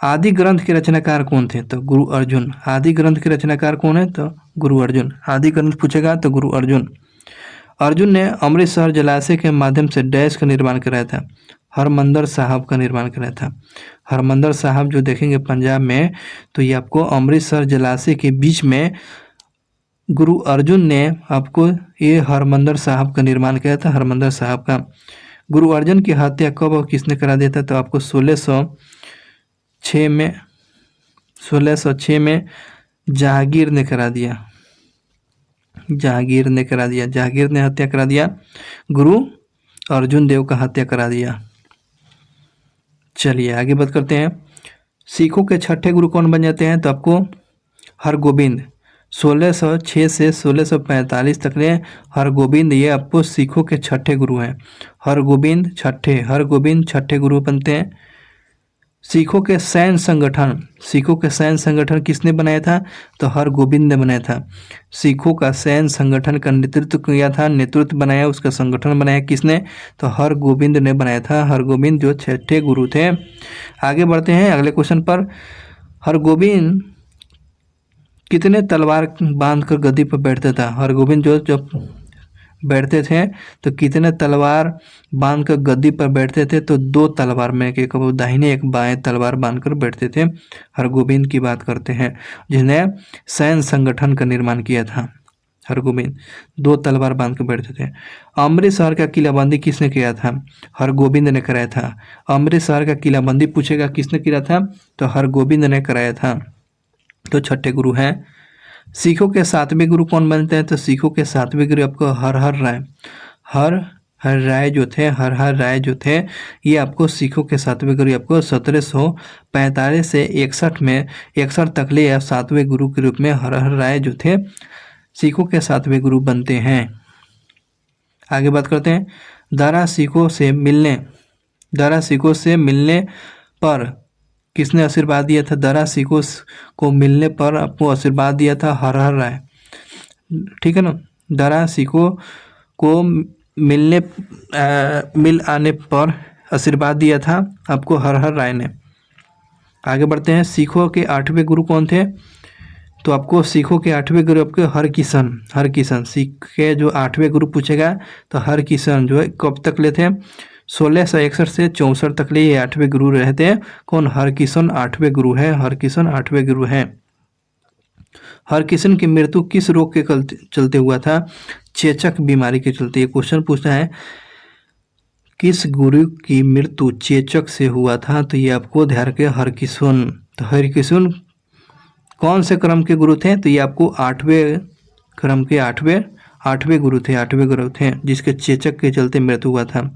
आदि ग्रंथ के रचनाकार कौन थे? तो गुरु अर्जुन। आदि ग्रंथ के रचनाकार कौन है? तो गुरु अर्जुन। आदि ग्रंथ पूछेगा तो गुरु अर्जुन। अर्जुन ने अमृतसर जलाशय के माध्यम से डैश का निर्माण कराया था? हरमंदर साहब का निर्माण कराया था। हरमंदर साहब जो देखेंगे पंजाब में, तो ये आपको अमृतसर जलाशय के बीच में गुरु अर्जुन ने आपको ये हरमंदर साहब का निर्माण किया था। हरमंदर साहब का। गुरु अर्जुन की हत्या कब और किसने करा दिया था? तो आपको 1606 में जहांगीर ने करा दिया। जहांगीर ने हत्या करा दिया। गुरु अर्जुन देव का हत्या करा दिया। चलिए आगे बात करते हैं। सिखों के छठे गुरु कौन बन जाते हैं? तो आपको हरगोविंद। 1606 से 1645 तक ले हरगोविंद ये आपको सिखों के छठे गुरु हैं। हरगोविंद छठे गुरु बनते हैं। सिखों के सैन्य संगठन किसने बनाया था? तो हरगोविंद ने बनाया था। सिखों का सैन्य संगठन का नेतृत्व बनाया, उसका संगठन बनाया किसने? तो हरगोविंद ने बनाया था। हरगोविंद जो छठे गुरु थे। आगे बढ़ते हैं अगले क्वेश्चन पर। हरगोविंद कितने तलवार बांध कर गद्दी पर बैठता था? हरगोविंद जो जब बैठते थे तो कितने तलवार बांध कर गद्दी पर बैठते थे? तो 2 तलवार में, एक दाहिने एक बाएं तलवार बांधकर बैठते थे। हरगोविंद की बात करते हैं जिसने सैन्य संगठन का निर्माण किया था। हरगोविंद 2 तलवार बांध कर बैठते थे। अमृतसर का किलाबंदी किसने किया था? हरगोविंद ने कराया था। अमृतसर का किलाबंदी पूछेगा किसने किया था? तो हरगोविंद ने कराया था। तो छठे गुरु हैं। सिखों के 7वें गुरु कौन बनते हैं? तो सिखों के 7वें गुरु आपको हर हर राय जो थे हर राय जो थे ये आपको सिखों के 7वें गुरु आपको 1745 से 61 में 61 तक ले या 7वें गुरु के रूप में हर राय जो थे सिखों के 7वें गुरु बनते हैं। आगे बात करते हैं दारा सिखों से मिलने पर किसने आशीर्वाद दिया था। दारा सिखों को मिलने पर आपको आशीर्वाद दिया था हर राय, ठीक है ना। दारा सिखों को मिल आने पर आशीर्वाद दिया था आपको हर राय ने। आगे बढ़ते हैं सिखों के 8वें गुरु कौन थे। तो आपको सिखों के 8वें गुरु आपके हरकिशन सिख के जो 8वें गुरु पूछेगा तो हरकिशन जो है कब तक ले थे 1661 से 64 तक ले ये 8वें गुरु रहते हैं। कौन हरकिशन 8वें गुरु है, हरकिशन 8वें गुरु हैं। हरकिशन की मृत्यु किस रोग के चलते हुआ था। चेचक बीमारी के चलते। ये क्वेश्चन पूछना है किस गुरु की मृत्यु चेचक से हुआ था। तो ये आपको ध्यान रखें हरकिशन। तो हरकिशन कौन से क्रम के गुरु थे। तो ये आपको 8वें क्रम के 8वें गुरु थे जिसके चेचक के चलते मृत्यु हुआ था।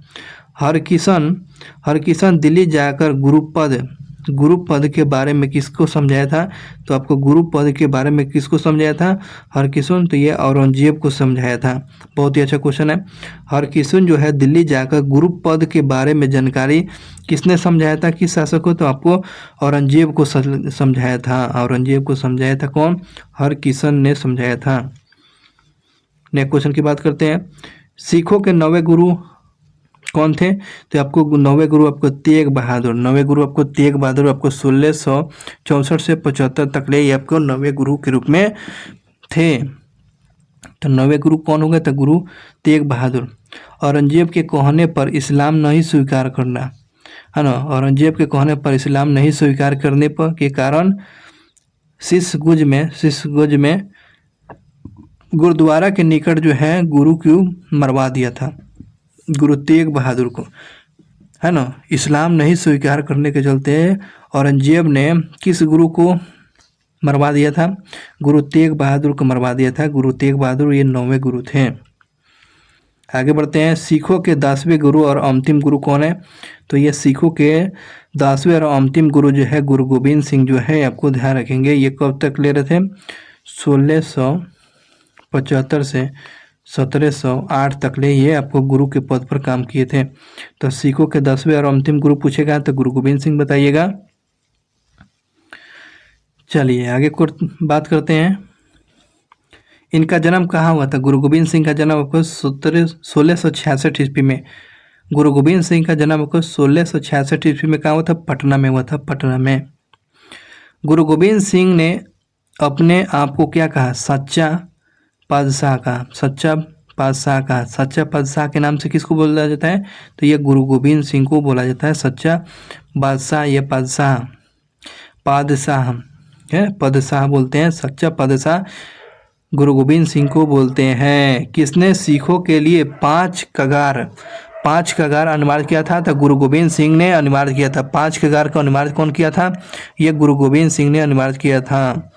हरकिशन दिल्ली जाकर गुरुपद के बारे में किसको समझाया था। तो आपको गुरुपद के बारे में किसको समझाया था हरकिशन। तो ये औरंगजेब को समझाया था। बहुत ही अच्छा क्वेश्चन है। हरकिशन जो है दिल्ली जाकर गुरुपद के बारे में जानकारी किसने समझाया था, किस शासक को। तो आपको औरंगजेब को समझाया था। कौन हरकिशन ने समझाया था। नेक्स्ट क्वेश्चन की बात करते हैं सिखों के 9वें गुरु कौन थे। तो आपको 9वें गुरु आपको तेग बहादुर आपको 1664 से 75 तक ले ये आपको 9वें गुरु के रूप में थे। तो 9वें गुरु कौन हो गए। तो गुरु तेग बहादुर। औरंगजेब के कहने पर इस्लाम नहीं स्वीकार करना, है ना। औरंगजेब के कहने पर इस्लाम नहीं स्वीकार करने पर के कारण शीशगंज में गुरुद्वारा के निकट जो है गुरु को मरवा दिया था, गुरु तेग बहादुर को, है ना। इस्लाम नहीं स्वीकार करने के चलते औरंगजेब ने किस गुरु को मरवा दिया था। गुरु तेग बहादुर को मरवा दिया था। गुरु तेग बहादुर ये 9वें गुरु थे। आगे बढ़ते हैं सिखों के 10वें गुरु और अंतिम गुरु कौन है। तो ये सिखों के 10वें और अंतिम गुरु जो है गुरु गोविंद सिंह जो है आपको ध्यान रखेंगे। ये कब तक ले रहे थे 1675 से 1708 तक ले ये आपको गुरु के पद पर काम किए थे। तो सिखों के 10वें और अंतिम गुरु पूछेगा तो गुरु गोविंद सिंह बताइएगा। चलिए आगे को बात करते हैं इनका जन्म कहाँ हुआ था। गुरु गोविंद सिंह का जन्म आपको 1666 ईस्वी में। गुरु गोविंद सिंह का जन्म आपको 1666 ईस्वी में कहाँ हुआ था। पटना में हुआ था, पटना में। गुरु गोविंद सिंह ने अपने आप को क्या कहा, सच्चा बादशाह का। सच्चा बादशाह के नाम से किसको बोला जाता है। तो ये गुरु गोविंद सिंह को बोला जाता है सच्चा बादशाह। ये पादशाह है, पदशाह बोलते हैं, सच्चा पदशाह गुरु गोविंद सिंह को बोलते हैं। किसने सिखों के लिए 5 कगार अनिवार्य किया था। तो गुरु गोविंद सिंह ने अनिवार्य किया था। 5 कगार का अनिवार्य कौन किया था। ये गुरु गोविंद सिंह ने अनिवार्य किया था।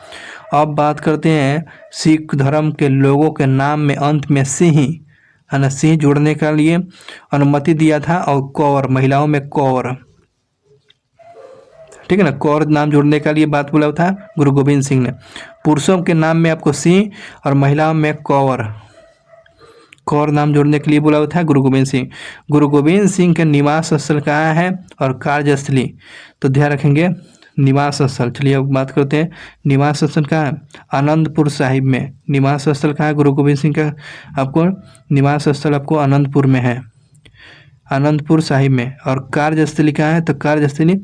अब बात करते हैं सिख धर्म के लोगों के नाम में अंत में सिंह, है ना, सिंह जोड़ने के लिए अनुमति दिया था। और कौर, महिलाओं में कौर, ठीक है ना, कौर नाम जोड़ने के लिए बात बोला था गुरु गोविंद सिंह ने। पुरुषों के नाम में आपको सिंह और महिलाओं में कौर नाम जोड़ने के लिए बोला था गुरु गोविंद सिंह। गुरु गोविंद सिंह के निवास स्थल कहाँ है और कार्यस्थली। तो ध्यान रखेंगे निवास स्थल। चलिए अब बात करते हैं निवास स्थल कहाँ है। आनंदपुर साहिब में निवास स्थल कहाँ है गुरु गोविंद सिंह का। आपको निवास स्थल आपको आनंदपुर में है, आनंदपुर साहिब में। और कार्यस्थली कहाँ है। तो कार्यस्थली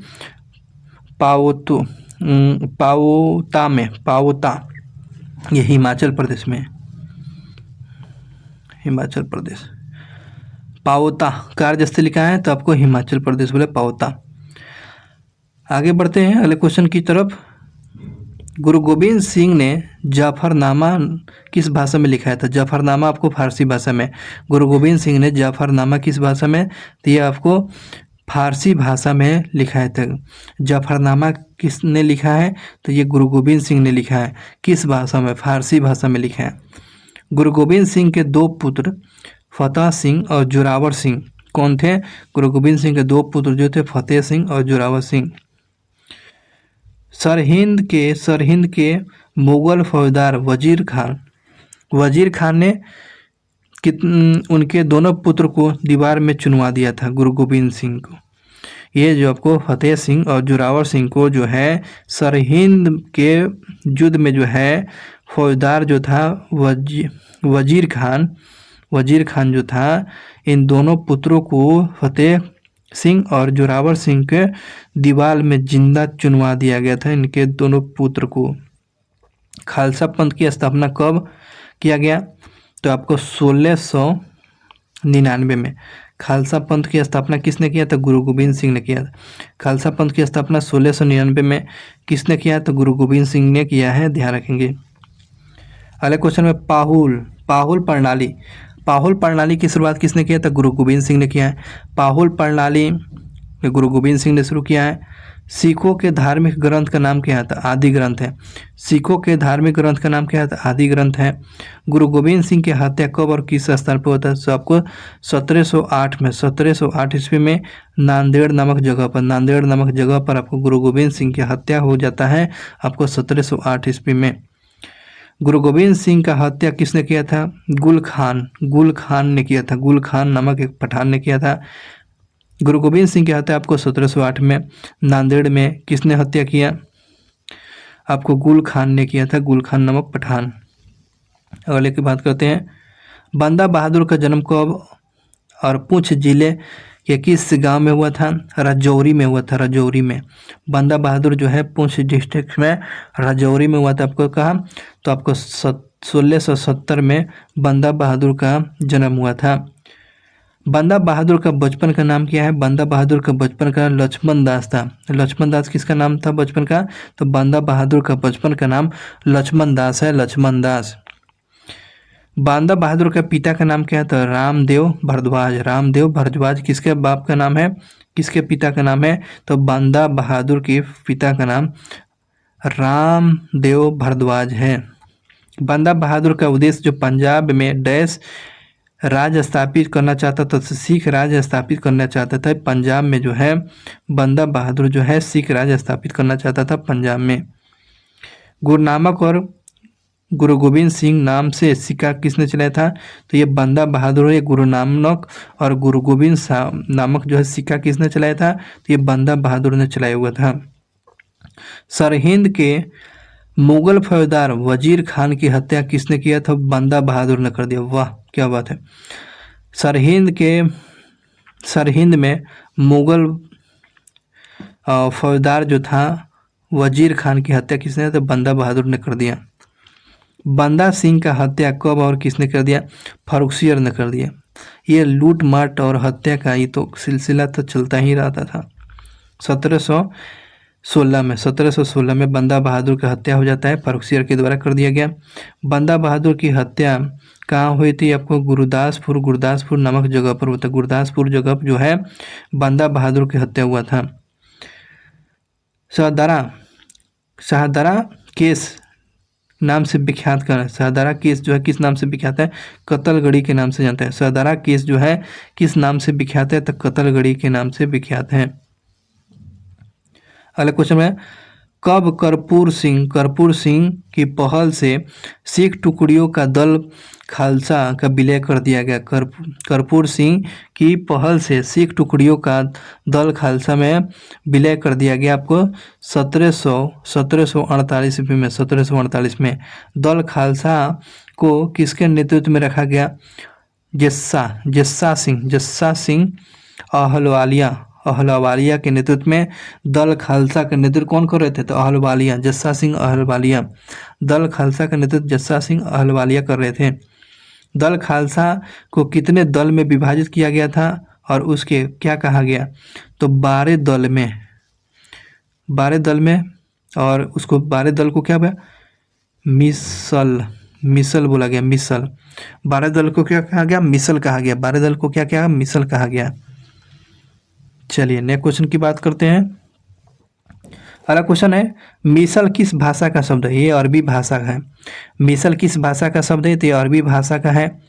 पावोता, ये हिमाचल प्रदेश में, हिमाचल प्रदेश। पावोता कार्यस्थली कहाँ है। तो आपको हिमाचल प्रदेश बोले पावोता। आगे बढ़ते हैं अगले क्वेश्चन की तरफ। गुरु गोविंद सिंह ने जाफरनामा किस भाषा में लिखा था। जाफरनामा आपको फारसी भाषा में। गुरु गोविंद सिंह ने जाफरनामा किस भाषा में। तो ये आपको फारसी भाषा में लिखा है। तो जाफरनामा किसने लिखा है। तो ये गुरु गोविंद सिंह ने लिखा है। किस भाषा में, फारसी भाषा में लिखा है। गुरु गोविंद सिंह के 2 पुत्र फतेह सिंह और जोरावर सिंह। कौन थे? गुरु गोविंद सिंह के दो पुत्र जो थे फतेह सिंह और जोरावर सिंह। सरहिंद के मुगल फौजदार वजीर खान ने उनके दोनों पुत्र को दीवार में चुनवा दिया था गुरु गोविंद सिंह को। ये जो आपको फतेह सिंह और जोरावर सिंह को जो है सरहिंद के युद्ध में जो है फौजदार जो था वजीर खान जो था, इन दोनों पुत्रों को फतेह सिंह और जोरावर सिंह के दीवार में जिंदा चुनवा दिया गया था, इनके दोनों पुत्र को। खालसा पंथ की स्थापना कब किया गया? तो आपको 1699 में। खालसा पंथ की स्थापना किसने किया था? गुरु गोविंद सिंह ने किया था। खालसा पंथ की स्थापना 1699 में किसने किया? तो गुरु गोविंद सिंह ने किया है, ध्यान रखेंगे। अगले क्वेश्चन में पाहुल प्रणाली की शुरुआत किसने किया था? गुरु गोविंद सिंह ने किया है। पाहुल प्रणाली गुरु गोविंद सिंह ने शुरू किया है। सिखों के धार्मिक ग्रंथ का नाम क्या था? आदि ग्रंथ है। सिखों के धार्मिक ग्रंथ का नाम क्या था? आदि ग्रंथ है। गुरु गोविंद सिंह की हत्या कब और किस स्थान पर होता है? तो आपको 1708 ईस्वी में नांदेड़ नामक जगह पर आपको गुरु गोविंद सिंह की हत्या हो जाता है, आपको 1708 ईस्वी में। गुरु गोविंद सिंह का हत्या किसने किया था? गुल खान ने किया था। गुल खान नामक एक पठान ने किया था। गुरु गोविंद सिंह की हत्या आपको 1708 में नांदेड़ में किसने हत्या किया? आपको गुल खान ने किया था, गुल खान नामक पठान। अगले की बात करते हैं। बंदा बहादुर का जन्म कब और पुंछ जिले के किस गांव में हुआ था? राजौरी में हुआ था, राजौरी में। बंदा बहादुर जो है पुंछ डिस्ट्रिक्ट में राजौरी में हुआ था, आपको कहा। तो आपको 1670 में बंदा बहादुर का जन्म हुआ था। बंदा बहादुर का बचपन का नाम क्या है? बंदा बहादुर का बचपन का लक्ष्मण दास था। लक्ष्मण दास किसका नाम था बचपन का? तो बंदा बहादुर का बचपन का नाम लक्ष्मण दास है, लक्ष्मण दास। बंदा बहादुर का पिता का नाम क्या है? तो रामदेव भारद्वाज किसके बाप का नाम है? किसके पिता का नाम है? तो बंदा बहादुर के पिता का नाम रामदेव भारद्वाज है। बंदा बहादुर का उद्देश्य जो पंजाब में डैश राज स्थापित करना चाहता था, तो सिख राज स्थापित करना चाहता था पंजाब में जो है। बंदा बहादुर जो है सिख राज स्थापित करना चाहता था पंजाब में। गुरनानक और गुरु गोविंद सिंह नाम से सिक्का किसने चलाया था? तो ये बंदा बहादुर है। गुरु नानक और गुरु गोविंद नामक जो है सिक्का किसने चलाया था? तो ये बंदा बहादुर ने चलाया हुआ था। सरहिंद के मुगल फौजदार वजीर खान की हत्या किसने किया था? बंदा बहादुर ने कर दिया। वाह, क्या बात है। सरहिंद में मुगल फौजदार जो था वजीर खान की हत्या किसने? तो बंदा बहादुर ने कर दिया। बंदा सिंह का हत्या कब और किसने कर दिया? फारुखसियर ने कर दिया। ये लूट मार और हत्या का ये तो सिलसिला तो चलता ही रहता था। 1716 में बंदा बहादुर की हत्या हो जाता है, फारुखसियर के द्वारा कर दिया गया। बंदा बहादुर की हत्या कहाँ हुई थी? आपको गुरदासपुर नामक जगह पर होता है। गुरदासपुर जगह जो है बंदा बहादुर की हत्या हुआ था। शाहदरा केस नाम से विख्यात कर शाहदरा केस जो है किस नाम से विख्यात है? कत्लगढ़ी के नाम से जानता है। शाहदरा केस जो है किस नाम से विख्यात है? तो कत्लगढ़ी के नाम से विख्यात है। अगला क्वेश्चन है, कब कर्पूर सिंह की पहल से सिख टुकड़ियों का दल खालसा का विलय कर दिया गया? कर्पूर सिंह की पहल से सिख टुकड़ियों का दल खालसा में विलय कर दिया गया। आपको 1748 ईस्वी में 1748 में दल खालसा को किसके नेतृत्व में रखा गया? जस्सा सिंह अहलवालिया के नेतृत्व में दल खालसा का नेतृत्व कौन कर रहे थे? तो अहलवालिया, जस्सा सिंह अहलवालिया। दल खालसा का नेतृत्व जस्सा सिंह अहलवालिया कर रहे थे। दल खालसा को कितने दल में विभाजित किया गया था और उसके क्या कहा गया? तो 12 दल में और उसको 12 दल को क्या बोला? मिसल बोला गया, मिसल। 12 दल को क्या कहा गया? मिसल कहा गया। 12 दल को क्या कहा? मिसल कहा गया। चलिए नेक्स्ट क्वेश्चन की बात करते हैं। अगला क्वेश्चन है, मिसल किस भाषा का शब्द है? ये अरबी भाषा का है। मिसल किस भाषा का शब्द है? तो ये अरबी भाषा का है।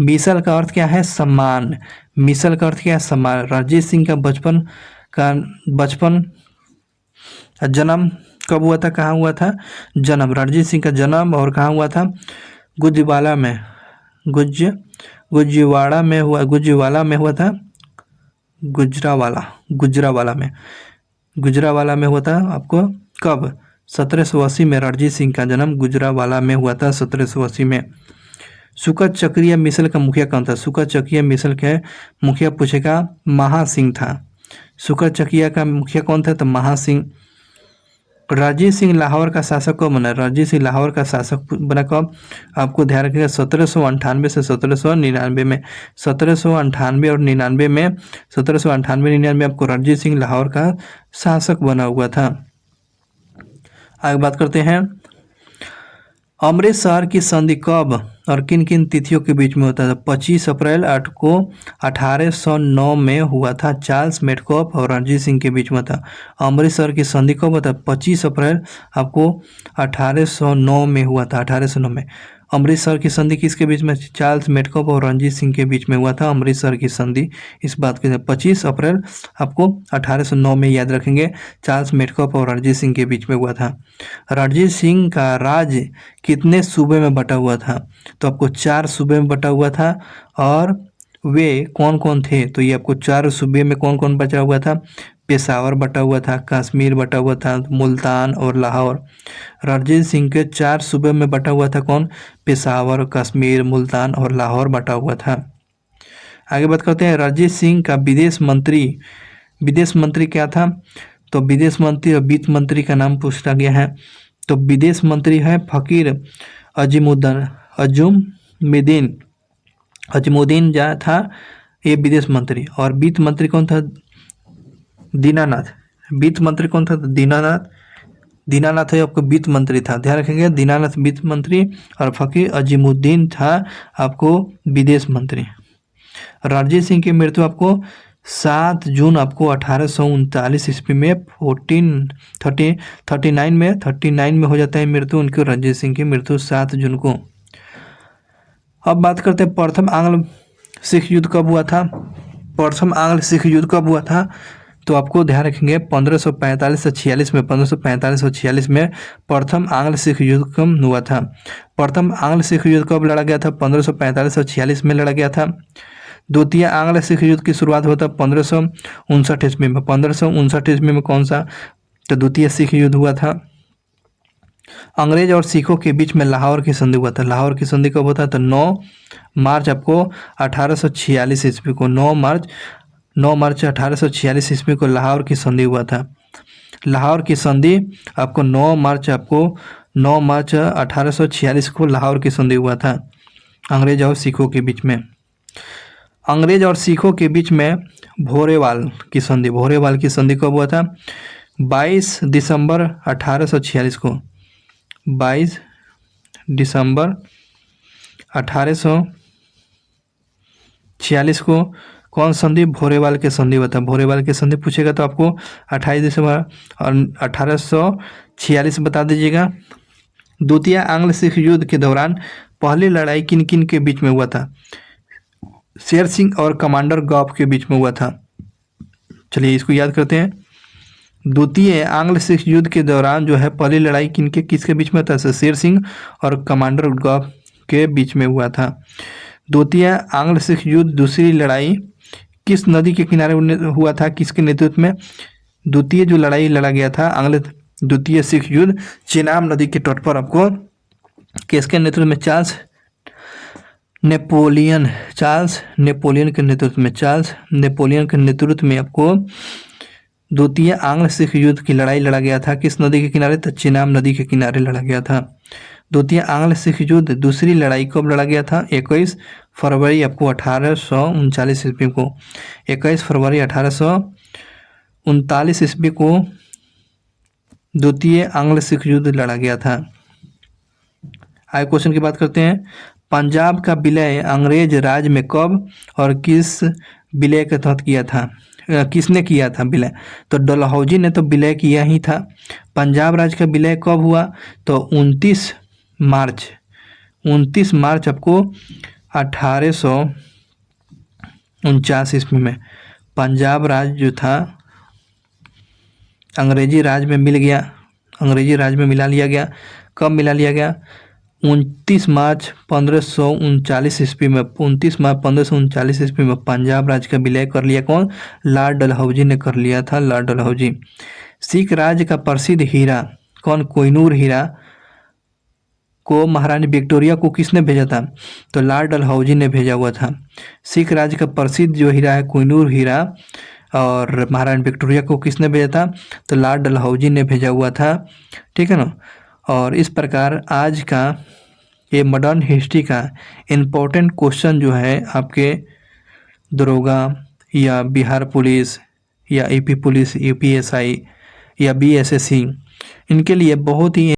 मिसल का अर्थ क्या है? सम्मान। मिसल का अर्थ क्या है? सम्मान। रणजीत सिंह का बचपन जन्म कब हुआ था? कहाँ हुआ था जन्म? रणजीत सिंह का जन्म और कहाँ हुआ था? गुजवाला में, गुजवाड़ा में हुआ, गुजवाला में हुआ था, गुजरावाला में हुआ था आपको। कब? 1780 में रणजीत सिंह का जन्म गुजरावाला में हुआ था, 1780 में। सुकत चक्रीय मिसल का मुखिया कौन था? सुकत चक्रीय मिसल के मुखिया पूछेगा, महासिंह था। सुकत चकिया का मुखिया कौन था? तो महासिंह। रणजीत सिंह लाहौर का शासक कब बना? रणजीत सिंह लाहौर का शासक बना कब? आपको ध्यान रखिएगा 1798 से 1799 में। 1798 और 99 में, 1798-99 आपको रणजीत सिंह लाहौर का शासक बना हुआ था। आगे बात करते हैं, अमृतसर की संधि कब और किन किन तिथियों के बीच में होता था? 25 अप्रैल 1809 में हुआ था। चार्ल्स मेडकॉफ और रणजीत सिंह के बीच में था। अमृतसर की संधि कब होता? 25 अप्रैल आपको 1809 में हुआ था। 1809 में अमृतसर की संधि किसके बीच में? चार्ल्स मेडकॉफ और रणजीत सिंह के बीच में हुआ था अमृतसर की संधि। इस बात के 25 अप्रैल आपको 1809 में याद रखेंगे, चार्ल्स मेडकॉफ और रणजीत सिंह के बीच में हुआ था। रणजीत सिंह का राज कितने सूबे में बटा हुआ था? तो आपको 4 सूबे में बटा हुआ था। और वे कौन कौन थे? तो ये आपको 4 सूबे में कौन कौन बचा हुआ था? पेशावर बटा हुआ था, कश्मीर बटा हुआ था, मुल्तान और लाहौर। रणजीत सिंह के 4 सूबे में बटा हुआ था कौन? पेशावर, कश्मीर, मुल्तान और लाहौर बटा हुआ था। आगे बात करते हैं, रणजीत सिंह का विदेश मंत्री क्या था? तो विदेश मंत्री और वित्त मंत्री का नाम पूछा गया है। तो विदेश मंत्री है फकीर अजमुद्दीन जा था ये विदेश मंत्री। और वित्त मंत्री कौन था? दीनानाथ। वित्त मंत्री कौन था? दीनानाथ है आपको वित्त मंत्री था, ध्यान रखेंगे। दीनानाथ वित्त मंत्री और फकीर अजीमुद्दीन था आपको विदेश मंत्री। रणजीत सिंह की मृत्यु आपको 7 जून आपको 1839 ईस्वी में 39 में हो जाता है मृत्यु उनकी। रणजीत सिंह की मृत्यु 7 जून को। अब बात करते हैं प्रथम आंग्ल सिख युद्ध कब हुआ था? प्रथम आंग्ल सिख युद्ध कब हुआ था? तो आपको ध्यान रखेंगे 1545 से 46 में, 1545 और 46 में प्रथम आंग्ल सिख युद्ध कब हुआ था? प्रथम आंग्ल सिख युद्ध कब लड़ा गया था? 1545 और 46 में लड़ा गया था। द्वितीय आंग्ल सिख युद्ध की शुरुआत होता 1559 ईस्वी में। 1559 ईस्वी में कौन सा? तो द्वितीय सिख युद्ध हुआ था। अंग्रेज और सिखों के बीच में लाहौर की संधि हुआ था। लाहौर की संधि कब होता? तो 9 मार्च आपको 1846 ईस्वी को, 9 मार्च 1846 ईस्वी को लाहौर की संधि हुआ था। लाहौर की संधि आपको 9 मार्च 1846 को लाहौर की संधि हुआ था अंग्रेज और सिखों के बीच में। अंग्रेज और सिखों के बीच में भोरेवाल की संधि कब हुआ था? 22 दिसंबर 1846 को। 22 दिसंबर 1846 को कौन संधि? भोरेवाल के संधि हुआ था। भोरेवाल के संधि पूछेगा तो आपको 28 दिसंबर 1846 बता दीजिएगा। द्वितीय आंग्ल सिख युद्ध के दौरान पहली लड़ाई किन किन के बीच में हुआ था? शेर सिंह और कमांडर गॉफ के बीच में हुआ था। चलिए इसको याद करते हैं। द्वितीय आंग्ल सिख युद्ध के दौरान जो है पहली लड़ाई किसके बीच में था? शेर सिंह और कमांडर गॉफ के बीच में हुआ था। द्वितीय आंग्ल सिख युद्ध दूसरी लड़ाई किस नदी के किनारे हुआ था? किसके नेतृत्व में? द्वितीय जो लड़ाई लड़ा गया था द्वितीय सिख युद्ध चेनाब नदी के तट पर आपको किसके नेतृत्व में? चार्ल्स नेपोलियन के नेतृत्व में आपको द्वितीय आंग्ल सिख युद्ध की लड़ाई लड़ा गया था। किस नदी के किनारे? तो चेनाब नदी के किनारे लड़ा गया था। द्वितीय आंग्ल सिख युद्ध दूसरी लड़ाई कब लड़ा गया था? 21 फरवरी आपको 1839 ईस्वी को। 21 फरवरी 1839 ईस्वी को द्वितीय आंग्ल सिख युद्ध लड़ा गया था। आगे क्वेश्चन की बात करते हैं। पंजाब का विलय अंग्रेज राज में कब और किस विलय के तहत किया था? किसने किया था विलय? तो डलहौजी ने तो विलय किया ही था। पंजाब राज्य का विलय कब हुआ? तो 29 मार्च आपको 1849 ईस्वी में पंजाब राज्य जो था अंग्रेजी राज में मिल गया, अंग्रेजी राज में मिला लिया गया। कब मिला लिया गया? 29 मार्च 1539 ईस्वी में 29 मार्च 1539 ईस्वी में पंजाब राज्य का विलय कर लिया। कौन? लॉर्ड डलहौजी ने कर लिया था, लॉर्ड डलहौजी। सिख राज्य का प्रसिद्ध हीरा कौन? कोहिनूर हीरा को महारानी विक्टोरिया को किसने भेजा था? तो लॉर्ड डलहौजी ने भेजा हुआ था। सिख राज्य का प्रसिद्ध जो हीरा है कोहिनूर हीरा, और महारानी विक्टोरिया को किसने भेजा था? तो लॉर्ड डलहौजी ने भेजा हुआ था। ठीक है ना। और इस प्रकार आज का ये मॉडर्न हिस्ट्री का इम्पोर्टेंट क्वेश्चन जो है आपके दरोगा या बिहार पुलिस या यूपी पुलिस, यूपीएसआई या बीएसएससी, इनके लिए बहुत ही